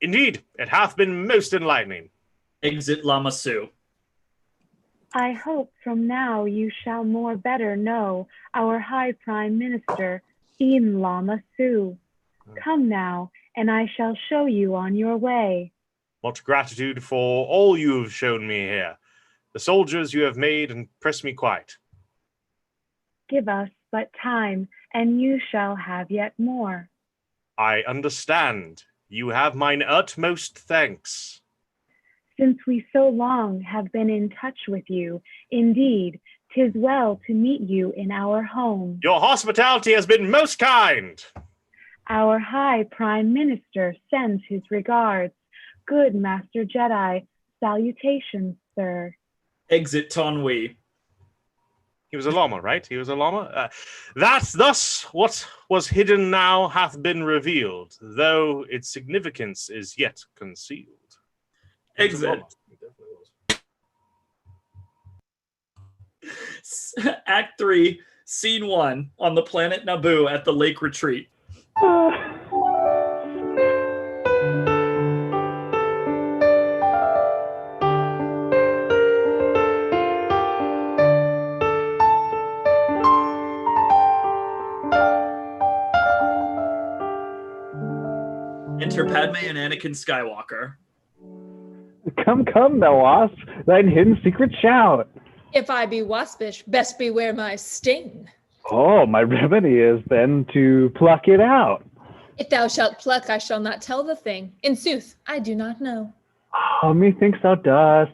Indeed, it hath been most enlightening.
Exit Lama Su.
I hope from now you shall more better know our High Prime Minister, in Lama Su. Come now, and I shall show you on your way.
Much gratitude for all you have shown me here. The soldiers you have made impress me quite.
Give us but time, and you shall have yet more.
I understand. You have mine utmost thanks.
Since we so long have been in touch with you, indeed, 'tis well to meet you in our home.
Your hospitality has been most kind.
Our High Prime Minister sends his regards. Good Master Jedi, salutations, sir.
Exit Tonwi.
He was a llama, right? He was a llama? That thus what was hidden now hath been revealed, though its significance is yet concealed.
Exit. Act 3, Scene 1, on the planet Naboo at the Lake Retreat. Enter Padmé and Anakin Skywalker.
Come, come, thou wasp, thine hidden secret shout.
If I be waspish, best beware my sting.
Oh, my remedy is then to pluck it out.
If thou shalt pluck, I shall not tell the thing. In sooth, I do not know.
Oh, methinks thou dost.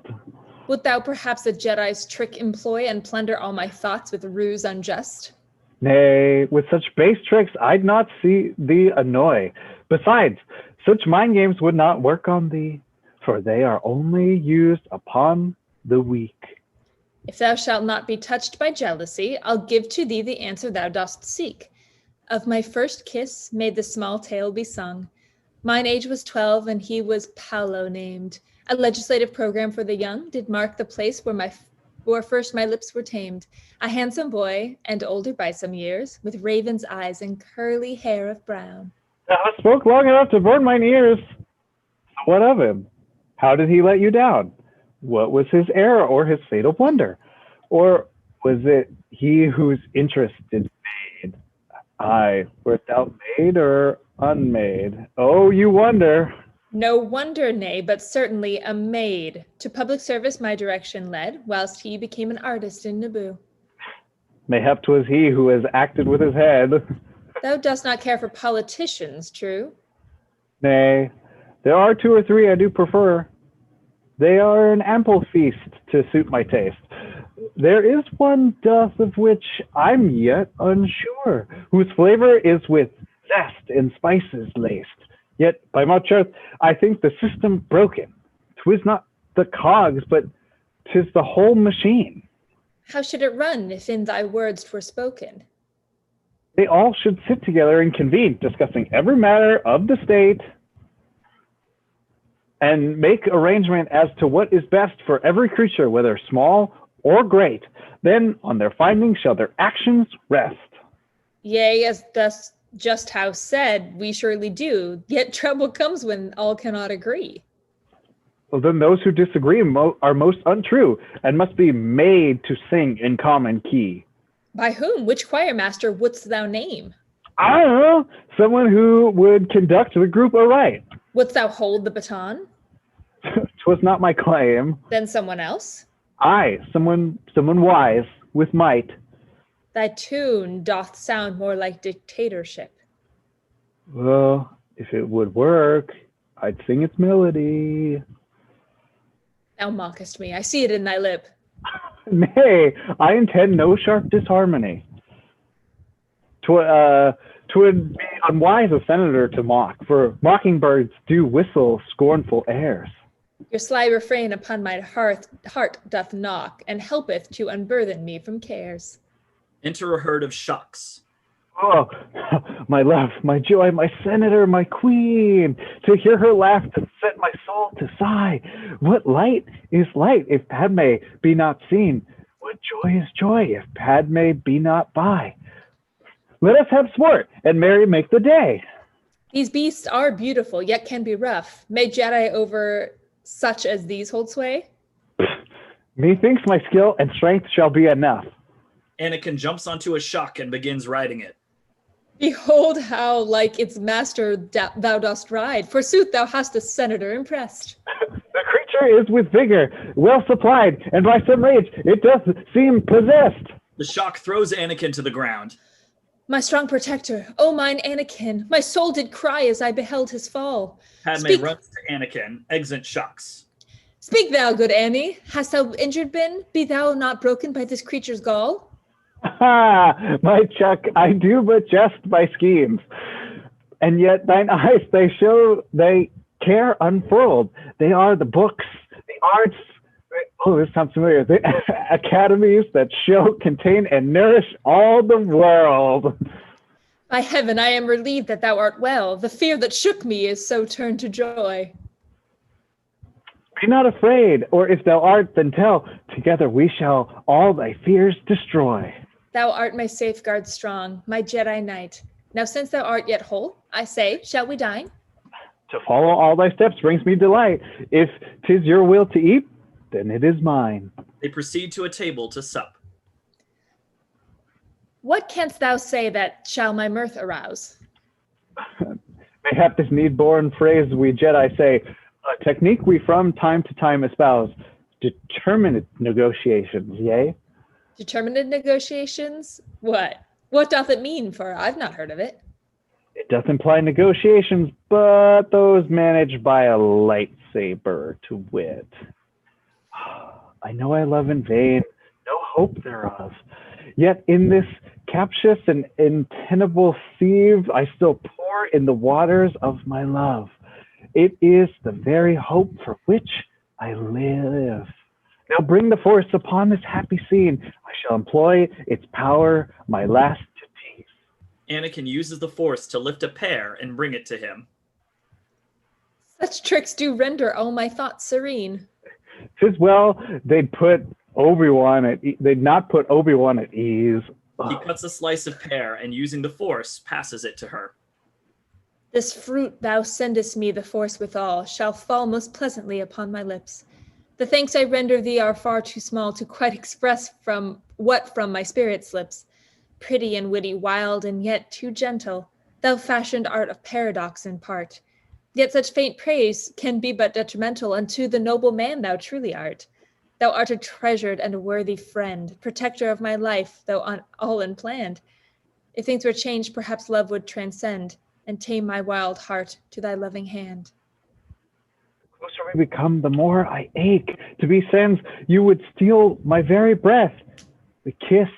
Wilt thou perhaps a Jedi's trick employ and plunder all my thoughts with ruse unjust?
Nay, with such base tricks I'd not see thee annoy. Besides, such mind games would not work on thee, for they are only used upon the weak.
If thou shalt not be touched by jealousy, I'll give to thee the answer thou dost seek. Of my first kiss may the small tale be sung. Mine age was 12, and he was Paolo named. A legislative program for the young did mark the place where first my lips were tamed. A handsome boy, and older by some years, with raven's eyes and curly hair of brown.
Thou spoke long enough to burn mine ears. What of him? How did he let you down? What was his error or his fatal blunder? Or was it he whose interest did fade? Aye, wert thou made or unmade? Oh, you wonder.
No wonder, nay, but certainly a maid. To public service my direction led, whilst he became an artist in Naboo.
Mayhap 'twas he who has acted with his head.
Thou dost not care for politicians, true?
Nay, there are 2 or 3 I do prefer. They are an ample feast to suit my taste. There is one doth of which I'm yet unsure, whose flavor is with zest and spices laced. Yet, by much earth, I think the system broken. 'Twas not the cogs, but 'tis the whole machine.
How should it run if in thy words 'twere spoken?
They all should sit together and convene, discussing every matter of the state, and make arrangement as to what is best for every creature, whether small or great. Then on their findings shall their actions rest.
Yea, as thus just how said, we surely do, yet trouble comes when all cannot agree.
Well, then those who disagree are most untrue, and must be made to sing in common key.
By whom? Which choir master wouldst thou name?
I don't know, someone who would conduct the group aright.
Wouldst thou hold the baton?
'Twas not my claim.
Then someone else?
Aye, someone wise, with might.
Thy tune doth sound more like dictatorship.
Well, if it would work, I'd sing its melody.
Thou mockest me, I see it in thy lip.
'Twould be unwise a senator to mock, for mockingbirds do whistle scornful airs.
Your sly refrain upon my heart doth knock, and helpeth to unburthen me from cares.
Enter a herd of shucks.
Oh, my love, my joy, my senator, my queen, to hear her laugh to set my soul to sigh. What light is light if Padmé be not seen? What joy is joy if Padmé be not by? Let us have sport and merry make the day.
These beasts are beautiful, yet can be rough. May Jedi over such as these hold sway?
Methinks my skill and strength shall be enough.
Anakin jumps onto a shuck and begins riding it.
Behold how like its master thou dost ride. Forsooth thou hast a senator impressed.
The creature is with vigor, well supplied, and by some rage it doth seem possessed.
The shock throws Anakin to the ground.
My strong protector, O mine Anakin, my soul did cry as I beheld his fall.
Padmé runs to Anakin, exit shocks.
Speak thou, good Annie. Hast thou injured been? Be thou not broken by this creature's gall?
Ah, my Chuck, I do but jest by schemes. And yet thine eyes, they show they care unfurled. They are the books, the arts, oh, this sounds familiar, the academies that show, contain, and nourish all the world.
By heaven, I am relieved that thou art well. The fear that shook me is so turned to joy.
Be not afraid, or if thou art, then tell. Together we shall all thy fears destroy.
Thou art my safeguard strong, my Jedi knight. Now since thou art yet whole, I say, shall we dine?
To follow all thy steps brings me delight. If 'tis your will to eat, then it is mine.
They proceed to a table to sup.
What canst thou say that shall my mirth arouse?
Mayhap this need-born phrase we Jedi say, a technique we from time to time espouse, determinate negotiations, yea?
Determinate negotiations? What? What doth it mean, for I've not heard of it?
It doth imply negotiations, but those managed by a lightsaber, to wit. I know I love in vain, no hope thereof. Yet in this captious and untenable sieve, I still pour in the waters of my love. It is the very hope for which I live. Now bring the force upon this happy scene. I shall employ its power, my last to tease.
Anakin uses the force to lift a pear and bring it to him.
Such tricks do render all my thoughts serene.
'Tis well they'd not put Obi-Wan at ease.
He cuts a slice of pear and using the force passes it to her.
This fruit thou sendest me the force withal shall fall most pleasantly upon my lips. The thanks I render thee are far too small to quite express from my spirit slips. Pretty and witty, wild and yet too gentle, thou fashioned art of paradox in part. Yet such faint praise can be but detrimental unto the noble man thou truly art. Thou art a treasured and a worthy friend, protector of my life, though all unplanned. If things were changed, perhaps love would transcend and tame my wild heart to thy loving hand.
The closer we become, the more I ache. To be since you would steal my very breath. The kiss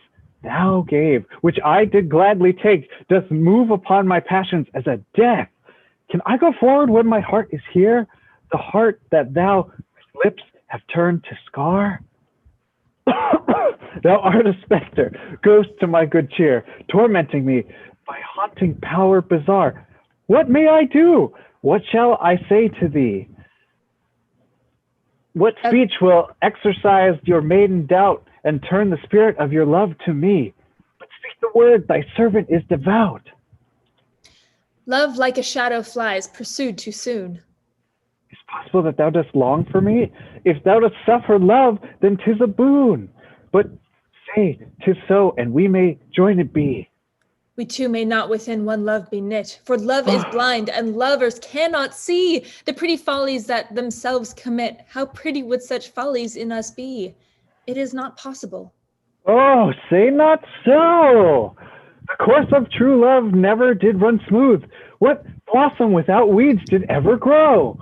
thou gave, which I did gladly take, doth move upon my passions as a death. Can I go forward when my heart is here? The heart that thou lips have turned to scar? Thou art a specter, ghost to my good cheer, tormenting me by haunting power bizarre. What may I do? What shall I say to thee? What speech will exorcise your maiden doubt and turn the spirit of your love to me? But speak the word, thy servant is devout.
Love like a shadow flies, pursued too soon.
Is it possible that thou dost long for me? If thou dost suffer love, then 'tis a boon. But say 'tis so, and we may join it be.
We two may not within one love be knit, for love is blind, and lovers cannot see the pretty follies that themselves commit. How pretty would such follies in us be? It is not possible.
Oh, say not so. The course of true love never did run smooth. What blossom without weeds did ever grow?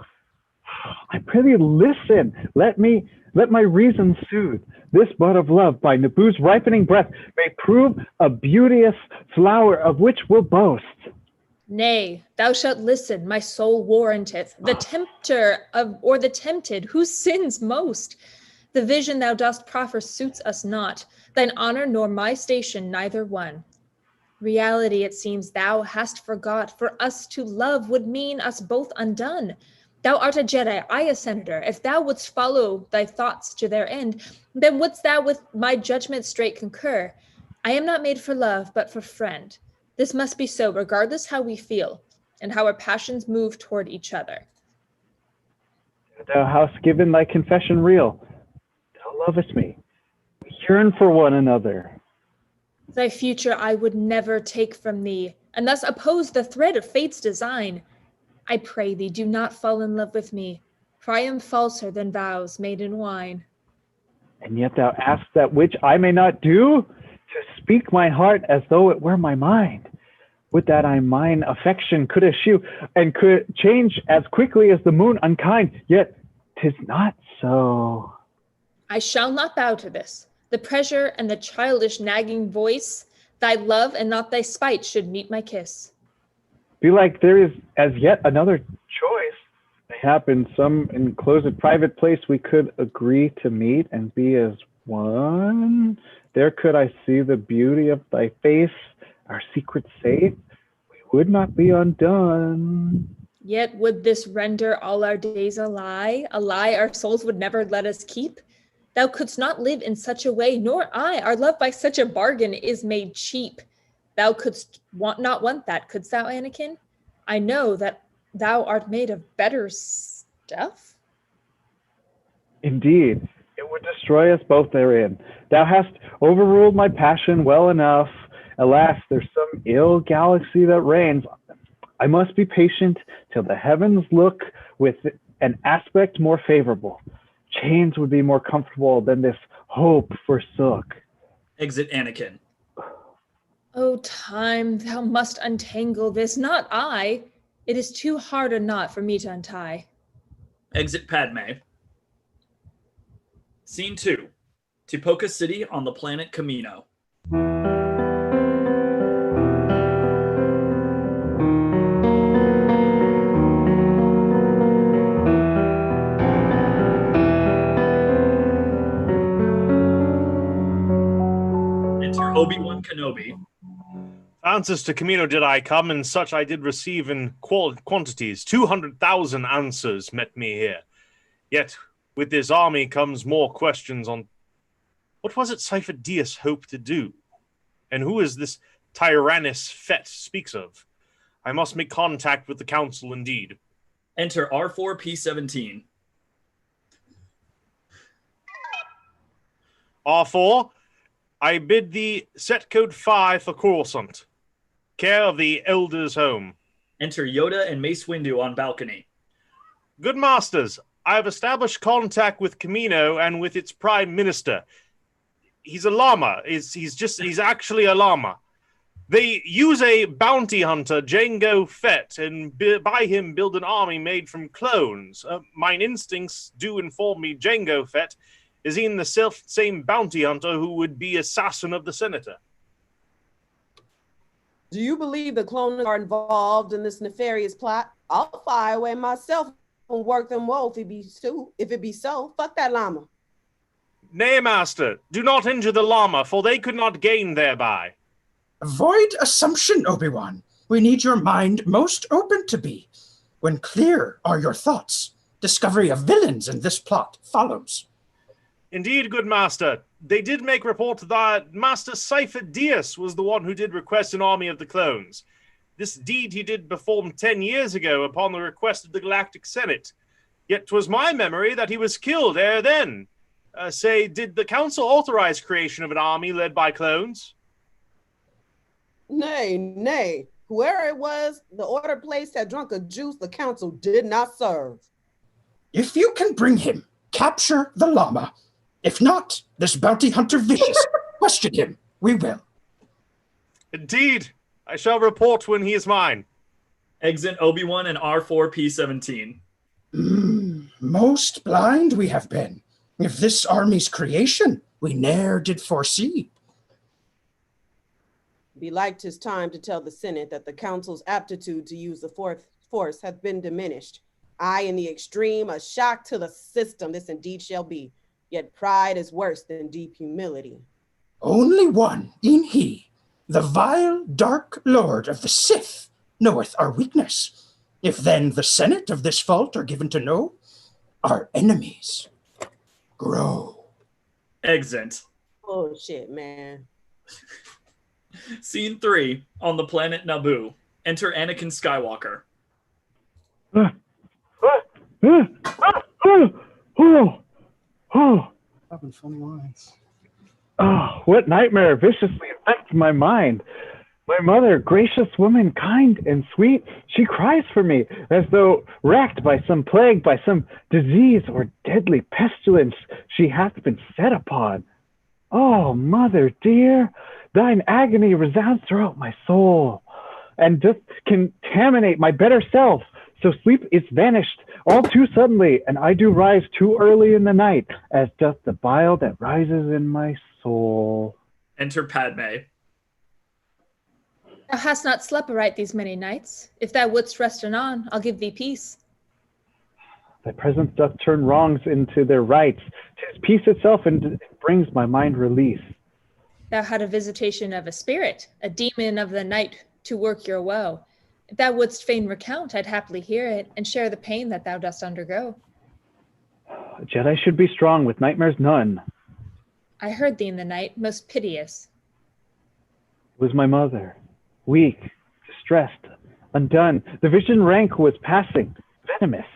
I prithee listen, let me let my reason soothe. This bud of love by Naboo's ripening breath may prove a beauteous flower of which we'll boast.
Nay, thou shalt listen, my soul warranteth. The tempter of, or the tempted, who sins most? The vision thou dost proffer suits us not, thine honor nor my station neither one. Reality, it seems, thou hast forgot, for us to love would mean us both undone. Thou art a Jedi, I a senator. If thou wouldst follow thy thoughts to their end, then wouldst thou with my judgment straight concur. I am not made for love, but for friend. This must be so, regardless how we feel, and how our passions move toward each other.
Thou hast given thy confession real. Thou lovest me. We yearn for one another.
Thy future I would never take from thee, and thus oppose the thread of fate's design. I pray thee, do not fall in love with me, for I am falser than vows made in wine.
And yet thou ask that which I may not do? To speak my heart as though it were my mind. Would that I mine affection could eschew, and could change as quickly as the moon unkind, yet 'tis not so.
I shall not bow to this. The pressure and the childish nagging voice, thy love and not thy spite should meet my kiss.
Belike there is as yet another choice. Mayhap in some enclosed private place we could agree to meet and be as one. There could I see the beauty of thy face, our secret safe. We would not be undone.
Yet would this render all our days a lie our souls would never let us keep? Thou couldst not live in such a way, nor I. Our love by such a bargain is made cheap. Thou couldst not want that, couldst thou, Anakin? I know that thou art made of better stuff.
Indeed, it would destroy us both therein. Thou hast overruled my passion well enough. Alas, there's some ill galaxy that reigns. I must be patient till the heavens look with an aspect more favorable. Chains would be more comfortable than this hope forsook.
Exit Anakin.
O time, thou must untangle this, not I. It is too hard a knot for me to untie.
Exit Padmé. Scene 2. Tipoca City on the planet Kamino. Enter Obi-Wan Kenobi.
Answers to Kamino did I come, and such I did receive in quantities. 200,000 answers met me here. Yet with this army comes more questions on what was it Sidious hoped to do? And who is this Tyrannus Fett speaks of? I must make contact with the council indeed.
Enter R4P17.
R4, I bid thee set code 5 for Coruscant. Care of the Elder's Home.
Enter Yoda and Mace Windu on balcony.
Good masters, I have established contact with Kamino and with its prime minister. He's a llama. He's actually a llama. They use a bounty hunter, Jango Fett, and by him build an army made from clones. Mine instincts do inform me Jango Fett is in the self-same bounty hunter who would be assassin of the senator.
Do you believe the clones are involved in this nefarious plot? I'll fire away myself and work them woe if it be so. Fuck that llama.
Nay, master, do not injure the llama, for they could not gain thereby.
Avoid assumption, Obi-Wan. We need your mind most open to be. When clear are your thoughts, discovery of villains in this plot follows.
Indeed, good master. They did make report that Master Sidious was the one who did request an army of the clones. This deed he did perform 10 years ago upon the request of the Galactic Senate. Yet 'twas my memory that he was killed ere then. Did the council authorize creation of an army led by clones?
Nay. Whoever it was, the order placed had drunk a juice the council did not serve.
If you can bring him, capture the llama. If not, this bounty hunter vicious. Question him. We will.
Indeed. I shall report when he is mine.
Exit Obi-Wan and R4P17.
Most blind we have been. If this army's creation we ne'er did foresee.
Belike 'tis time to tell the Senate that the Council's aptitude to use the force hath been diminished. I, in the extreme, a shock to the system this indeed shall be. Yet pride is worse than deep humility.
Only one, e'en he, the vile, dark lord of the Sith, knoweth our weakness. If then the Senate of this fault are given to know, our enemies grow.
Exit.
Oh, shit, man.
Scene 3, on the planet Naboo. Enter Anakin Skywalker.
Having funny lines.
Oh, what nightmare viciously affects my mind. My mother, gracious woman, kind and sweet, she cries for me as though racked by some plague, by some disease or deadly pestilence she hath been set upon. Oh, mother dear, thine agony resounds throughout my soul and doth contaminate my better self. So sleep is vanished all too suddenly, and I do rise too early in the night, as doth the bile that rises in my soul.
Enter Padmé.
Thou hast not slept aright these many nights. If thou wouldst rest anon, I'll give thee peace.
Thy presence doth turn wrongs into their rights. 'Tis peace itself, and it brings my mind release.
Thou had a visitation of a spirit, a demon of the night, to work your woe. If thou wouldst fain recount, I'd happily hear it, and share the pain that thou dost undergo.
A Jedi should be strong, with nightmares none.
I heard thee in the night, most piteous.
It was my mother, weak, distressed, undone. The vision rank was passing, venomous.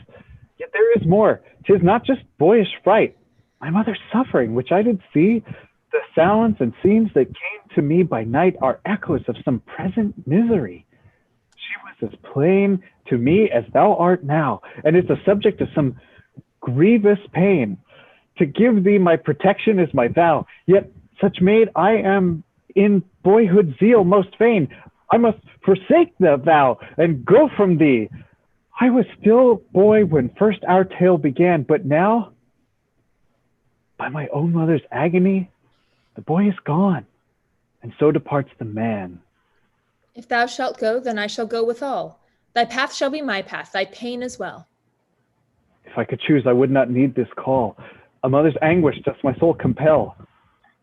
Yet there is more. 'Tis not just boyish fright. My mother's suffering, which I did see, the sounds and scenes that came to me by night are echoes of some present misery. She was as plain to me as thou art now, and is the subject of some grievous pain. To give thee my protection is my vow, yet such maid I am in boyhood zeal most fain. I must forsake the vow and go from thee. I was still boy when first our tale began, but now, by my own mother's agony, the boy is gone, and so departs the man.
If thou shalt go, then I shall go withal. Thy path shall be my path, thy pain as well.
If I could choose, I would not need this call. A mother's anguish doth my soul compel.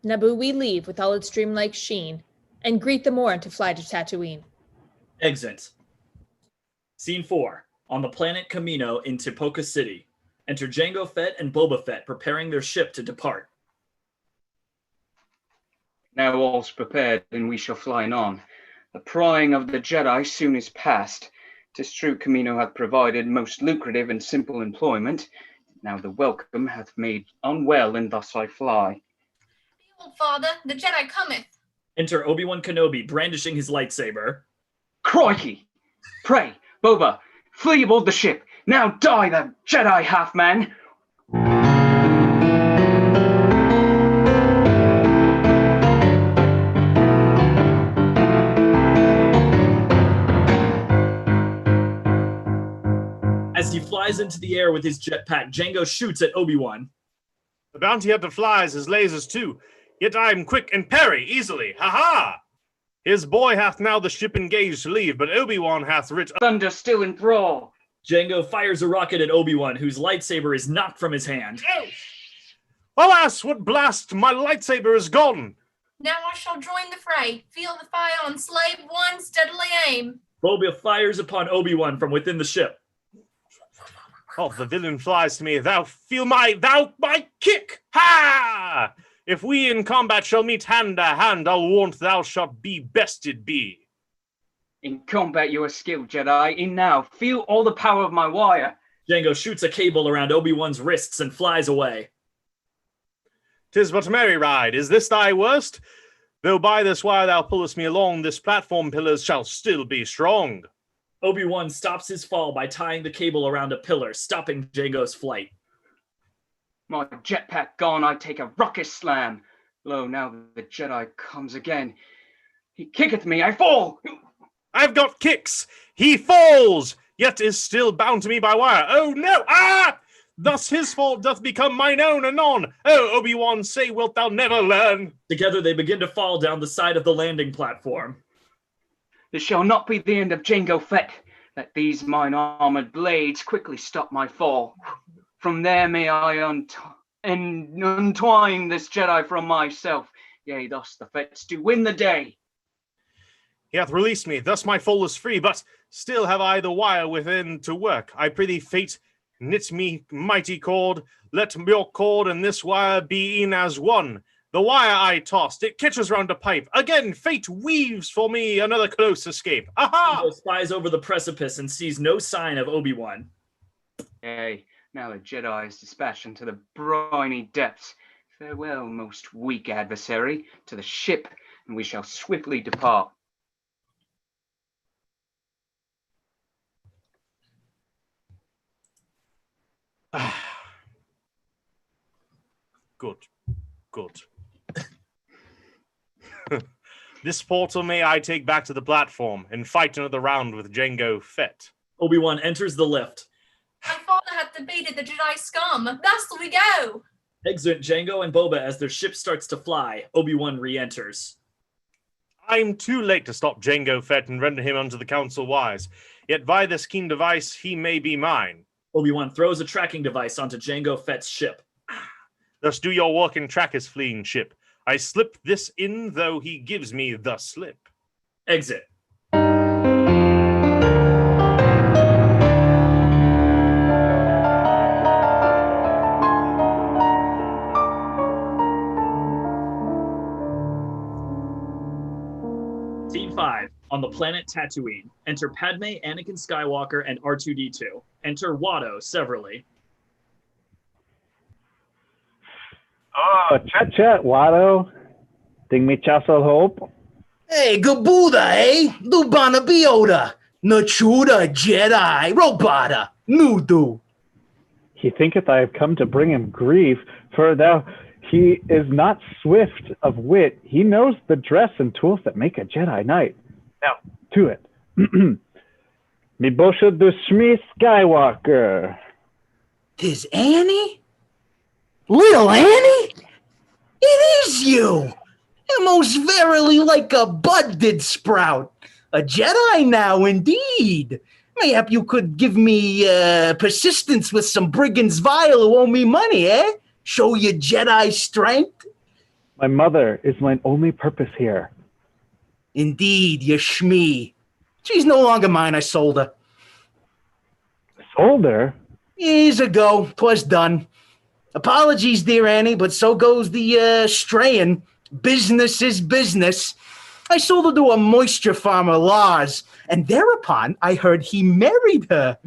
Naboo we leave with all its dreamlike sheen, and greet the morn to fly to Tatooine.
Exit. Scene 4, on the planet Kamino in Tipoca City. Enter Jango Fett and Boba Fett preparing their ship to depart.
Now all's prepared, and we shall fly on. The prying of the Jedi soon is past. 'Tis true Kamino hath provided most lucrative and simple employment. Now the welcome hath made unwell, and thus I fly.
Behold, father, the Jedi cometh.
Enter Obi-Wan Kenobi brandishing his lightsaber.
Crikey! Pray, Boba, flee aboard the ship. Now die, the Jedi half-man!
As he flies into the air with his jetpack, Jango shoots at Obi-Wan.
The bounty hunter flies his lasers too, yet I am quick and parry easily. Ha-ha! His boy hath now the ship engaged to leave, but Obi-Wan hath writ
thunder still in thrall.
Jango fires a rocket at Obi-Wan, whose lightsaber is knocked from his hand.
Alas, what blast! My lightsaber is gone!
Now I shall join the fray. Feel the fire on slave one, steadily aim.
Boba fires upon Obi-Wan from within the ship.
Oh, the villain flies to me. Thou my kick! Ha! If we in combat shall meet hand to hand, I'll warrant thou shalt be bested be.
In combat you are skilled, Jedi. In now, feel all the power of my wire.
Jango shoots a cable around Obi-Wan's wrists and flies away.
'Tis but a merry ride. Is this thy worst? Though by this wire thou pullest me along, this platform pillars shall still be strong.
Obi-Wan stops his fall by tying the cable around a pillar, stopping Jango's flight.
My jetpack gone, I take a ruckus slam. Lo, now the Jedi comes again. He kicketh me, I fall!
I've got kicks! He falls! Yet is still bound to me by wire. Oh no! Ah! Thus his fault doth become mine own anon. Oh, Obi-Wan, say wilt thou never learn?
Together they begin to fall down the side of the landing platform.
This shall not be the end of Jango Fett. Let these mine armored blades quickly stop my fall. From there may I untwine this Jedi from myself. Yea, thus the Fetts do win the day.
He hath released me, thus my foal is free, but still have I the wire within to work. I prithee, fate, knit me mighty cord. Let your cord and this wire be e'en as one. The wire I tossed, it catches round a pipe. Again, fate weaves for me another close escape. Aha!
Jango spies over the precipice and sees no sign of Obi-Wan.
Yea, now the Jedi is dispatched into the briny depths. Farewell, most weak adversary, to the ship, and we shall swiftly depart.
Good. This portal may I take back to the platform and fight another round with Jango Fett.
Obi-Wan enters the lift.
My father hath defeated the Jedi scum. Thus we go.
Exit Jango and Boba as their ship starts to fly. Obi-Wan re-enters.
I'm too late to stop Jango Fett and render him unto the council wise. Yet by this keen device he may be mine.
Obi-Wan throws a tracking device onto Jango Fett's ship.
Thus do your work and track his fleeing ship. I slip this in, though he gives me the slip.
Exit. Scene 5. On the planet Tatooine. Enter Padmé, Anakin Skywalker, and R2-D2. Enter Watto severally.
Oh, chat, Watto. Ding me chasel hope.
Hey, Gabuda, eh? Lubana Biota. Nachuda Jedi. Robata. Nudu.
He thinketh I have come to bring him grief, for thou he is not swift of wit. He knows the dress and tools that make a Jedi Knight. Now, to it. Me Bosha de Shmi Skywalker.
'Tis Annie? Little Annie? It is you! And most verily like a bud did sprout. A Jedi now, indeed. Mayhap you could give me persistence with some brigands vile who owe me money, eh? Show you Jedi strength?
My mother is mine only purpose here.
Indeed, you shmee. She's no longer mine, I sold her.
Sold her?
Years ago, 'twas done. Apologies, dear Annie, but so goes the straying. Business is business. I sold her to a moisture farmer, Lars, and thereupon I heard he married her.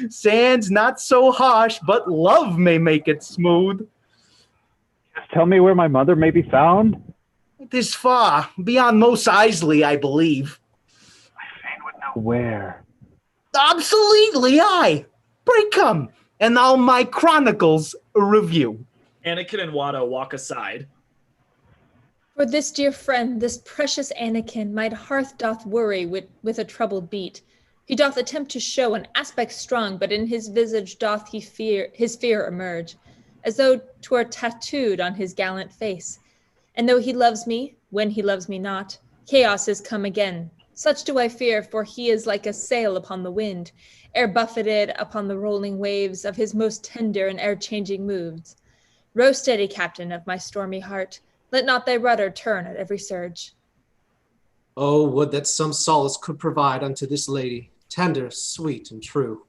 Sans not so harsh, but love may make it smooth.
Just tell me where my mother may be found.
This far, beyond Mos Eisley, I believe.
I fain would know where.
Absolutely, aye. Pray come, and I'll my chronicles review.
Anakin and Watto walk aside.
For this dear friend, this precious Anakin, my hearth doth worry with a troubled beat. He doth attempt to show an aspect strong, but in his visage doth his fear emerge, as though 'twere tattooed on his gallant face. And though he loves me, when he loves me not, chaos is come again. Such do I fear, for he is like a sail upon the wind, ere buffeted upon the rolling waves of his most tender and e'er-changing moods. Row steady, captain of my stormy heart. Let not thy rudder turn at every surge.
Oh, would that some solace could provide unto this lady, tender, sweet, and true.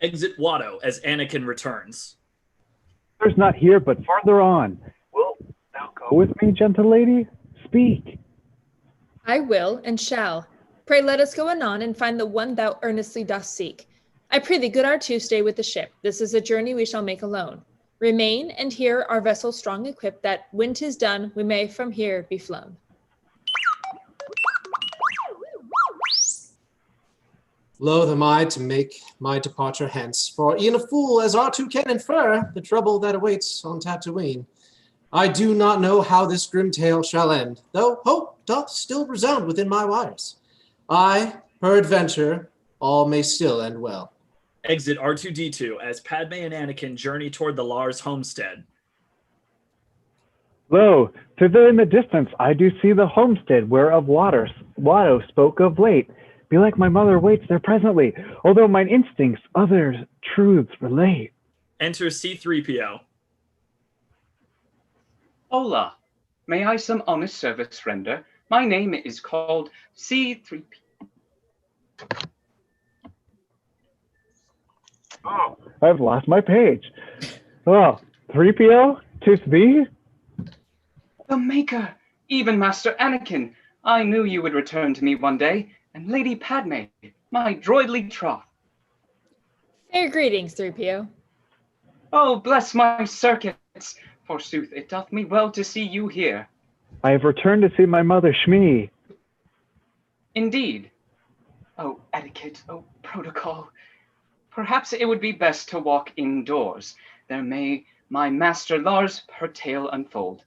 Exit Watto as Anakin returns.
There's not here, but farther on. Wilt thou go with me, gentle lady? Speak.
I will and shall. Pray let us go anon and find the one thou earnestly dost seek. I pray thee, good R2, stay with the ship. This is a journey we shall make alone. Remain, and here our vessel strong equipped, that when 'tis done, we may from here be flown.
Loath am I to make my departure hence, for e'en a fool as R2 can infer the trouble that awaits on Tatooine. I do not know how this grim tale shall end, though hope doth still resound within my wires. I, peradventure, all may still end well.
Exit R2-D2 as Padmé and Anakin journey toward the Lars homestead.
Lo, thither in the distance I do see the homestead whereof Watto spoke of late. Belike my mother waits there presently, although mine instincts other truths relate.
Enter C-3PO.
Hola, may I some honest service render? My name is called C-3PO.
Oh, I've lost my page. Oh, 3PO? 'Tis thee?
The Maker, even Master Anakin. I knew you would return to me one day, and Lady Padmé, my droidly troth.
Fair greetings, 3PO.
Oh, bless my circuits! Forsooth, it doth me well to see you here.
I have returned to see my mother, Shmi.
Indeed. Oh, etiquette, oh, protocol. Perhaps it would be best to walk indoors. There may my master Lars her tale unfold.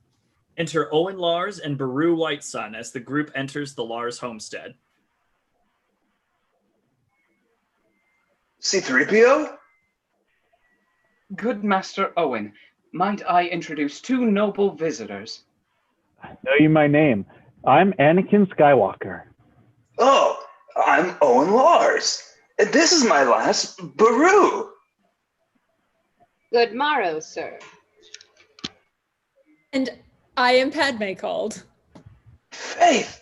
Enter Owen Lars and Beru Whitesun as the group enters the Lars homestead.
C-3PO?
Good Master Owen, might I introduce two noble visitors?
Know you my name? I'm Anakin Skywalker.
Oh, I'm Owen Lars. This is my lass, Beru.
Good morrow, sir.
And I am Padmé called.
Faith,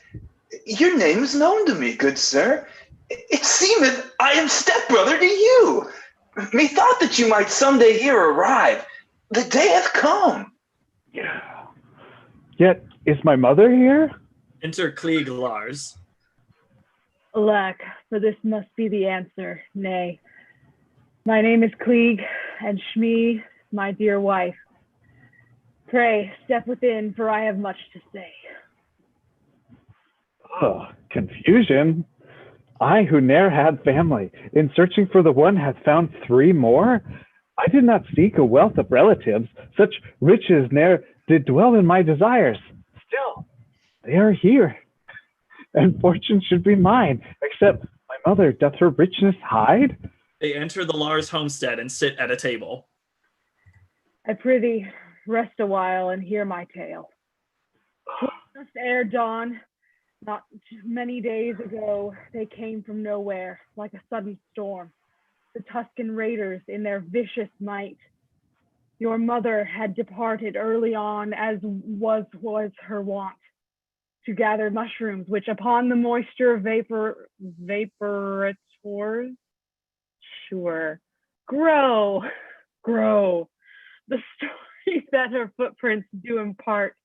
your name is known to me, good sir. It seemeth I am stepbrother to you. Methought that you might someday here arrive. The day hath come.
Yeah. Yet, is my mother here?
Enter Klieg Lars.
Alack, for this must be the answer, nay. My name is Klieg, and Shmi, my dear wife. Pray, step within, for I have much to say.
Oh, confusion. I, who ne'er had family, in searching for the one hath found three more? I did not seek a wealth of relatives, such riches ne'er did dwell in my desires. Still, they are here, and fortune should be mine, except my mother doth her richness hide?
They enter the Lars homestead and sit at a table.
I prithee, rest a while and hear my tale. 'Twas just ere dawn, not many days ago, they came from nowhere, like a sudden storm. The Tusken Raiders in their vicious might. Your mother had departed early on, as was her wont, to gather mushrooms, which upon the moisture vaporators, sure, grow. The stories that her footprints do impart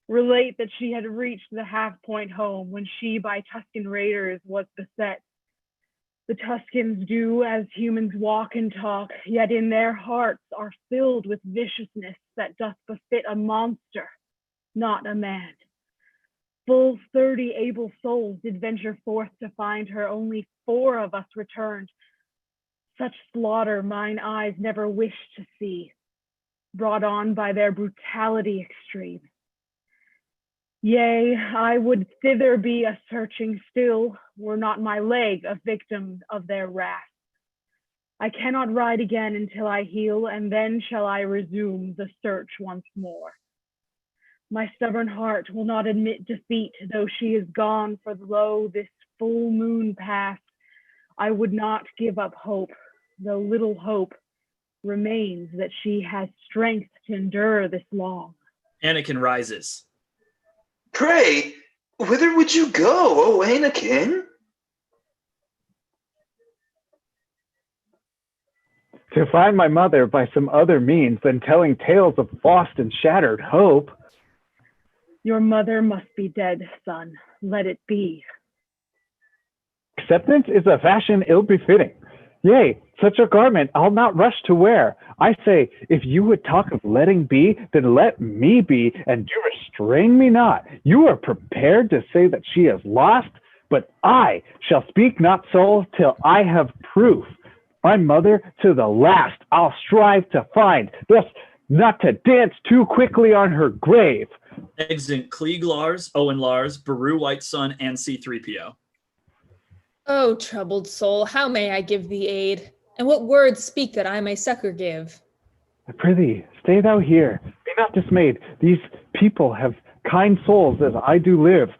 relate that she had reached the half-point home when she by Tusken Raiders was beset. The Tuskens do as humans walk and talk, yet in their hearts are filled with viciousness that doth befit a monster, not a man. Full 30 able souls did venture forth to find her, only 4 of us returned. Such slaughter mine eyes never wished to see, brought on by their brutality extreme. Yea, I would thither be a searching still, were not my leg a victim of their wrath. I cannot ride again until I heal, and then shall I resume the search once more. My stubborn heart will not admit defeat, though she is gone, for lo, this full moon past. I would not give up hope, though little hope remains that she has strength to endure this long.
Anakin rises.
Pray, whither would you go, O Anakin?
To find my mother by some other means than telling tales of lost and shattered hope.
Your mother must be dead, son. Let it be.
Acceptance is a fashion ill-befitting. Yea, such a garment I'll not rush to wear. I say, if you would talk of letting be, then let me be, and do restrain me not. You are prepared to say that she is lost, but I shall speak not so till I have proof. My mother to the last I'll strive to find, thus not to dance too quickly on her grave.
Exit Klieg Lars, Owen Lars, Beru Whitesun, and C-3PO.
Oh, troubled soul, how may I give thee aid? And what words speak that I may succor give?
I prithee, stay thou here. Be not dismayed. These people have kind souls as I do live.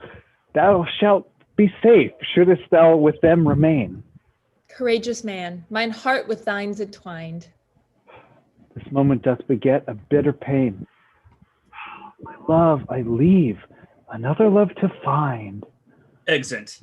Thou shalt be safe, shouldest thou with them remain.
Courageous man, mine heart with thine's entwined.
This moment doth beget a bitter pain. My love, I leave, another love to find.
Exit.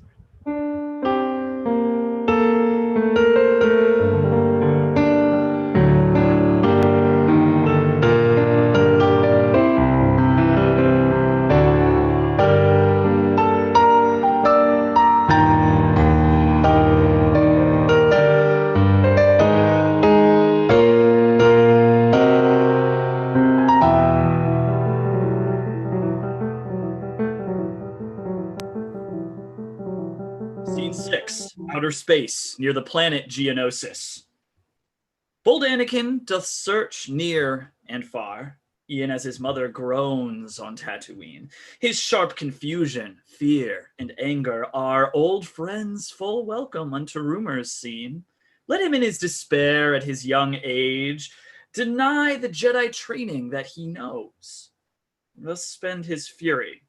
Scene 6, outer space, near the planet Geonosis. Bold Anakin doth search near and far, e'en as his mother groans on Tatooine. His sharp confusion, fear, and anger are old friends full welcome unto rumors seen. Let him in his despair at his young age deny the Jedi training that he knows. Thus spend his fury,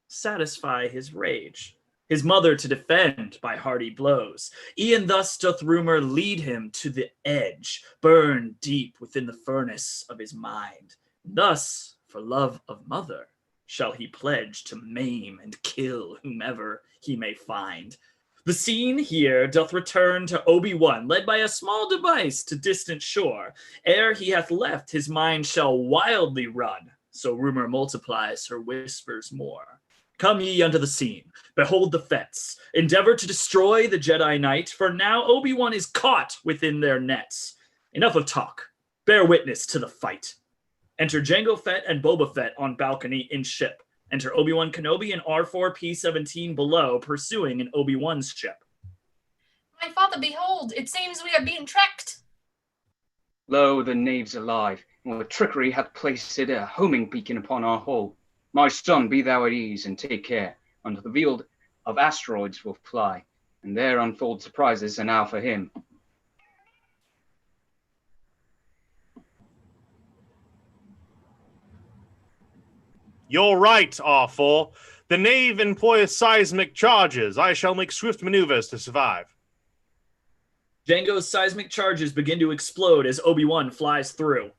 satisfy his rage. His mother to defend by hearty blows. E'en thus doth rumor lead him to the edge, burn deep within the furnace of his mind. Thus, for love of mother, shall he pledge to maim and kill whomever he may find. The scene here doth return to Obi-Wan, led by a small device to distant shore. Ere he hath left, his mind shall wildly run, so rumor multiplies her whispers more. Come ye unto the scene, behold the Fetts, endeavor to destroy the Jedi Knight, for now Obi-Wan is caught within their nets. Enough of talk, bear witness to the fight. Enter Jango Fett and Boba Fett on balcony in ship. Enter Obi-Wan Kenobi and R4-P17 below, pursuing in Obi-Wan's ship.
My father, behold, it seems we are being tracked.
Lo, the knave's alive, and with trickery hath placed a homing beacon upon our hull. My son, be thou at ease, and take care. Unto the field of asteroids will fly, and there unfold surprises enow for him.
You're right, R4. The knave employeth seismic charges. I shall make swift maneuvers to survive.
Jango's seismic charges begin to explode as Obi-Wan flies through.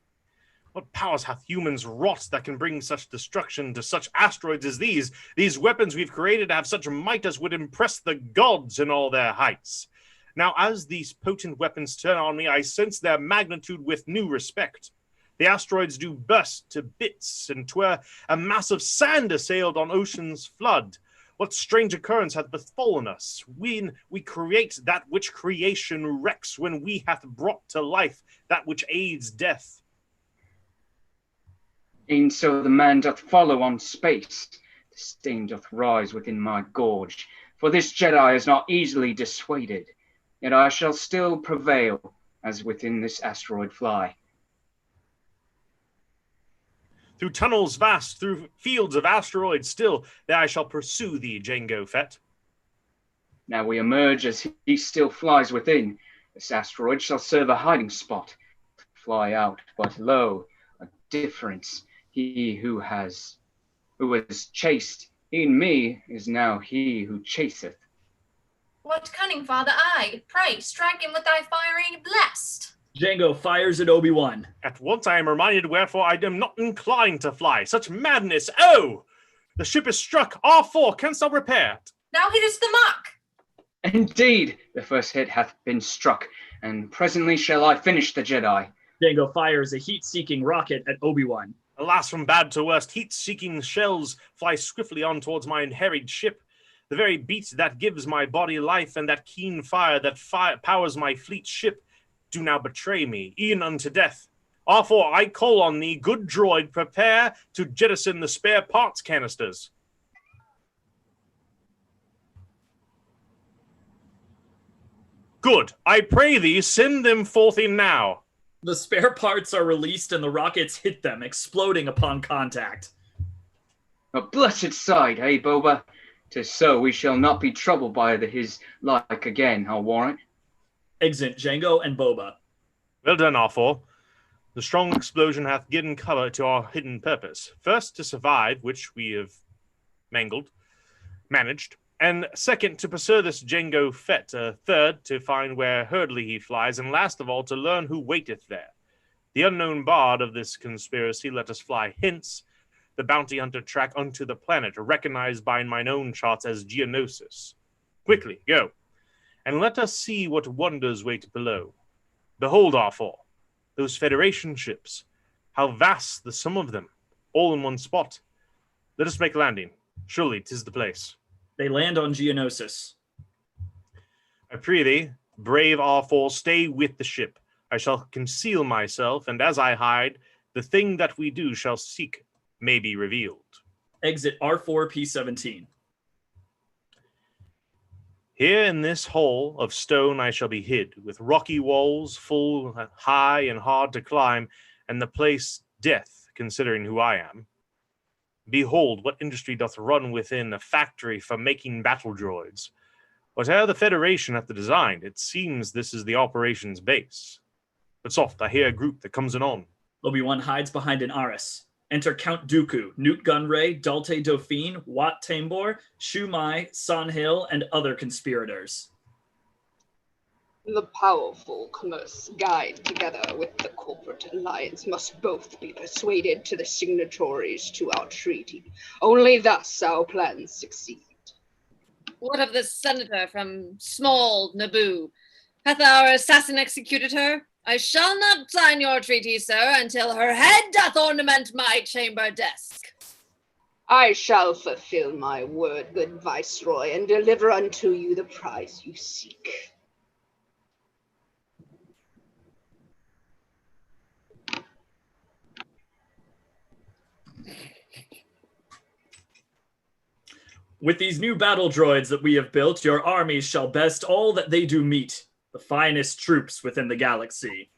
What powers hath humans wrought that can bring such destruction to such asteroids as these? These weapons we've created have such might as would impress the gods in all their heights. Now, as these potent weapons turn on me, I sense their magnitude with new respect. The asteroids do burst to bits, and 'twere a mass of sand assailed on ocean's flood. What strange occurrence hath befallen us? When we create that which creation wrecks, when we hath brought to life that which aids death.
E'en so the man doth follow on space. Disdain doth rise within my gorge, for this Jedi is not easily dissuaded. Yet I shall still prevail, as within this asteroid fly.
Through tunnels vast, through fields of asteroids still, there I shall pursue thee, Jango Fett.
Now we emerge as he still flies within. This asteroid shall serve a hiding spot. Fly out, but lo, a difference. He who was chased in me is now he who chaseth.
What cunning, father, I, pray, strike him with thy firing blast.
Jango fires at Obi-Wan.
At once I am reminded wherefore I am not inclined to fly. Such madness, oh! The ship is struck. R4, canst thou repair it?
Thou hittest the mark.
Indeed, the first hit hath been struck, and presently shall I finish the Jedi.
Jango fires a heat-seeking rocket at Obi-Wan.
Alas, from bad to worst, heat-seeking shells fly swiftly on towards my harried ship. The very beat that gives my body life, and that keen fire that powers my fleet ship, do now betray me, e'en unto death. R4, I call on thee, good droid, prepare to jettison the spare parts canisters. Good, I pray thee, send them forth in now.
The spare parts are released and the rockets hit them, exploding upon contact.
A blessed sight, eh, Boba? 'Tis so we shall not be troubled by his like again, I'll warrant.
Exit Jango and Boba.
Well done, all four. The strong explosion hath given cover to our hidden purpose. First, to survive, which we have managed. And second, to pursue this Jango Fett. Third, to find where hurriedly he flies. And last of all, to learn who waiteth there. The unknown bard of this conspiracy let us fly hence, the bounty hunter track unto the planet, recognized by mine own charts as Geonosis. Quickly, go, and let us see what wonders wait below. Behold, our four, those Federation ships, how vast the sum of them, all in one spot. Let us make landing. Surely 'tis the place.
They land on Geonosis.
I pray thee, brave R4, stay with the ship. I shall conceal myself, and as I hide, the thing that we do shall seek may be revealed.
Exit R4P17.
Here in this hole of stone I shall be hid, with rocky walls full high and hard to climb, and the place death, considering who I am. Behold, what industry doth run within a factory for making battle droids. Whate'er the Federation hath designed, it seems this is the operation's base. But soft, I hear a group that comes anon.
Obi-Wan hides behind an Aris. Enter Count Dooku, Newt Gunray, Dalte Dauphine, Wat Tambor, Shu Mai, San Hill, and other conspirators.
The powerful commerce guide, together with the corporate alliance, must both be persuaded to the signatories to our treaty. Only thus our plans succeed.
What of the senator from small Naboo? Hath our assassin executed her? I shall not sign your treaty, sir, until her head doth ornament my chamber desk.
I shall fulfill my word, good viceroy, and deliver unto you the prize you seek.
With these new battle droids that we have built, your armies shall best all that they do meet, the finest troops within the galaxy.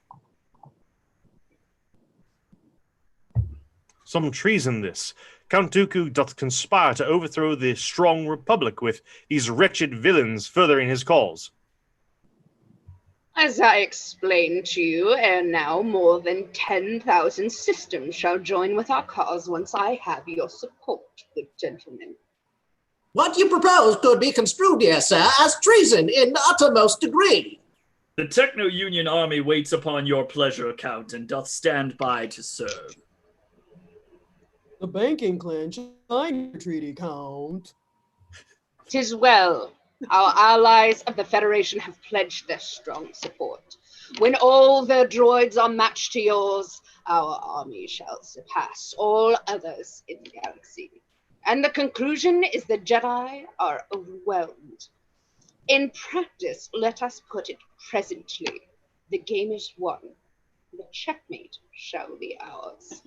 Some treason this. Count Dooku doth conspire to overthrow the strong republic with these wretched villains furthering his cause.
As I explained to you, ere now more than 10,000 systems shall join with our cause once I have your support, good gentlemen.
What you propose could be construed, dear sir, as treason in the uttermost degree.
The Techno-Union army waits upon your pleasure, Count, and doth stand by to serve.
The banking clan shall sign your treaty, Count.
'Tis well. Our allies of the Federation have pledged their strong support. When all their droids are matched to yours, our army shall surpass all others in the galaxy. And the conclusion is the Jedi are overwhelmed. In practice, let us put it presently. The game is won. The checkmate shall be ours.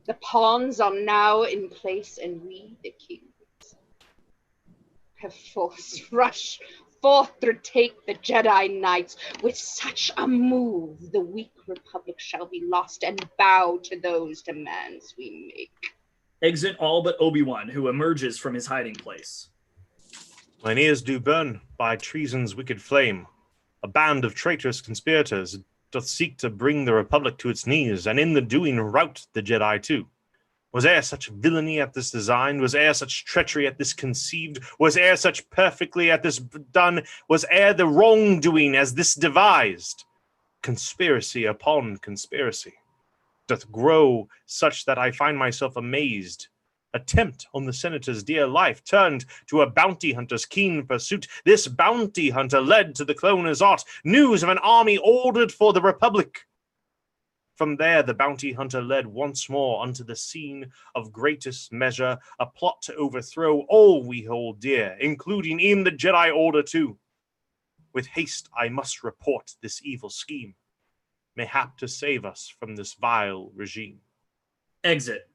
The pawns are now in place, and we, the kings, perforce rush forth to take the Jedi Knights. With such a move, the weak Republic shall be lost and bow to those demands we make.
Exit all but Obi-Wan, who emerges from his hiding place.
Mine ears do burn by treason's wicked flame. A band of traitorous conspirators doth seek to bring the Republic to its knees, and in the doing rout the Jedi too. Was e'er such villainy at this designed? Was e'er such treachery at this conceived? Was e'er such perfectly at this done? Was e'er the wrongdoing as this devised? Conspiracy upon conspiracy doth grow such that I find myself amazed. Attempt on the senator's dear life turned to a bounty hunter's keen pursuit. This bounty hunter led to the cloner's art news of an army ordered for the Republic. From there the bounty hunter led once more unto the scene of greatest measure, a plot to overthrow all we hold dear, including in the Jedi Order too. With haste I must report this evil scheme, mayhap to save us from this vile regime.
Exit.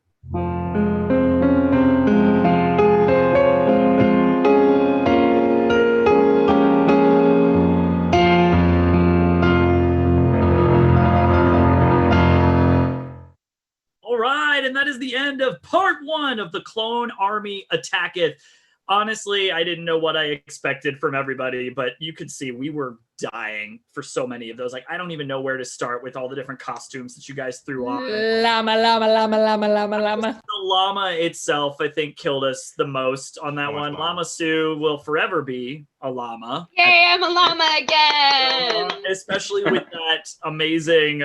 All right, and that is the end of part 1 of the Clone Army Attacketh. honestly, I didn't know what I expected from everybody, but you could see we were dying for so many of those. Like, I don't even know where to start with all the different costumes that you guys threw on.
Llama.
The llama itself, I think, killed us the most on that one. Llama Sue will forever be a llama.
Yay, I'm a llama again!
Especially with that amazing,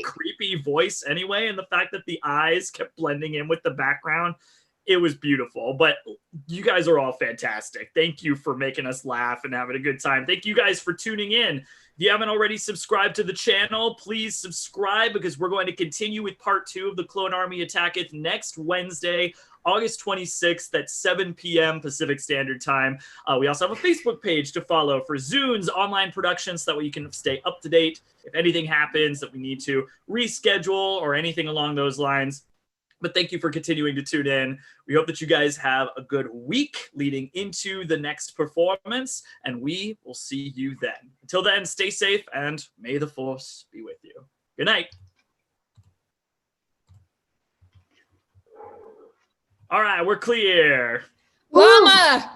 creepy voice anyway, and the fact that the eyes kept blending in with the background. It was beautiful, but you guys are all fantastic. Thank you for making us laugh and having a good time. Thank you guys for tuning in. If you haven't already subscribed to the channel, please subscribe because we're going to continue with part 2 of the Clone Army Attacketh next Wednesday, August 26th at 7 p.m. Pacific Standard Time. We also have a Facebook page to follow for Zounds online productions, so that way you can stay up to date if anything happens that we need to reschedule or anything along those lines. But thank you for continuing to tune in. We hope that you guys have a good week leading into the next performance, and we will see you then. Until then, stay safe, and may the Force be with you. Good night. All right, we're clear.
Llama!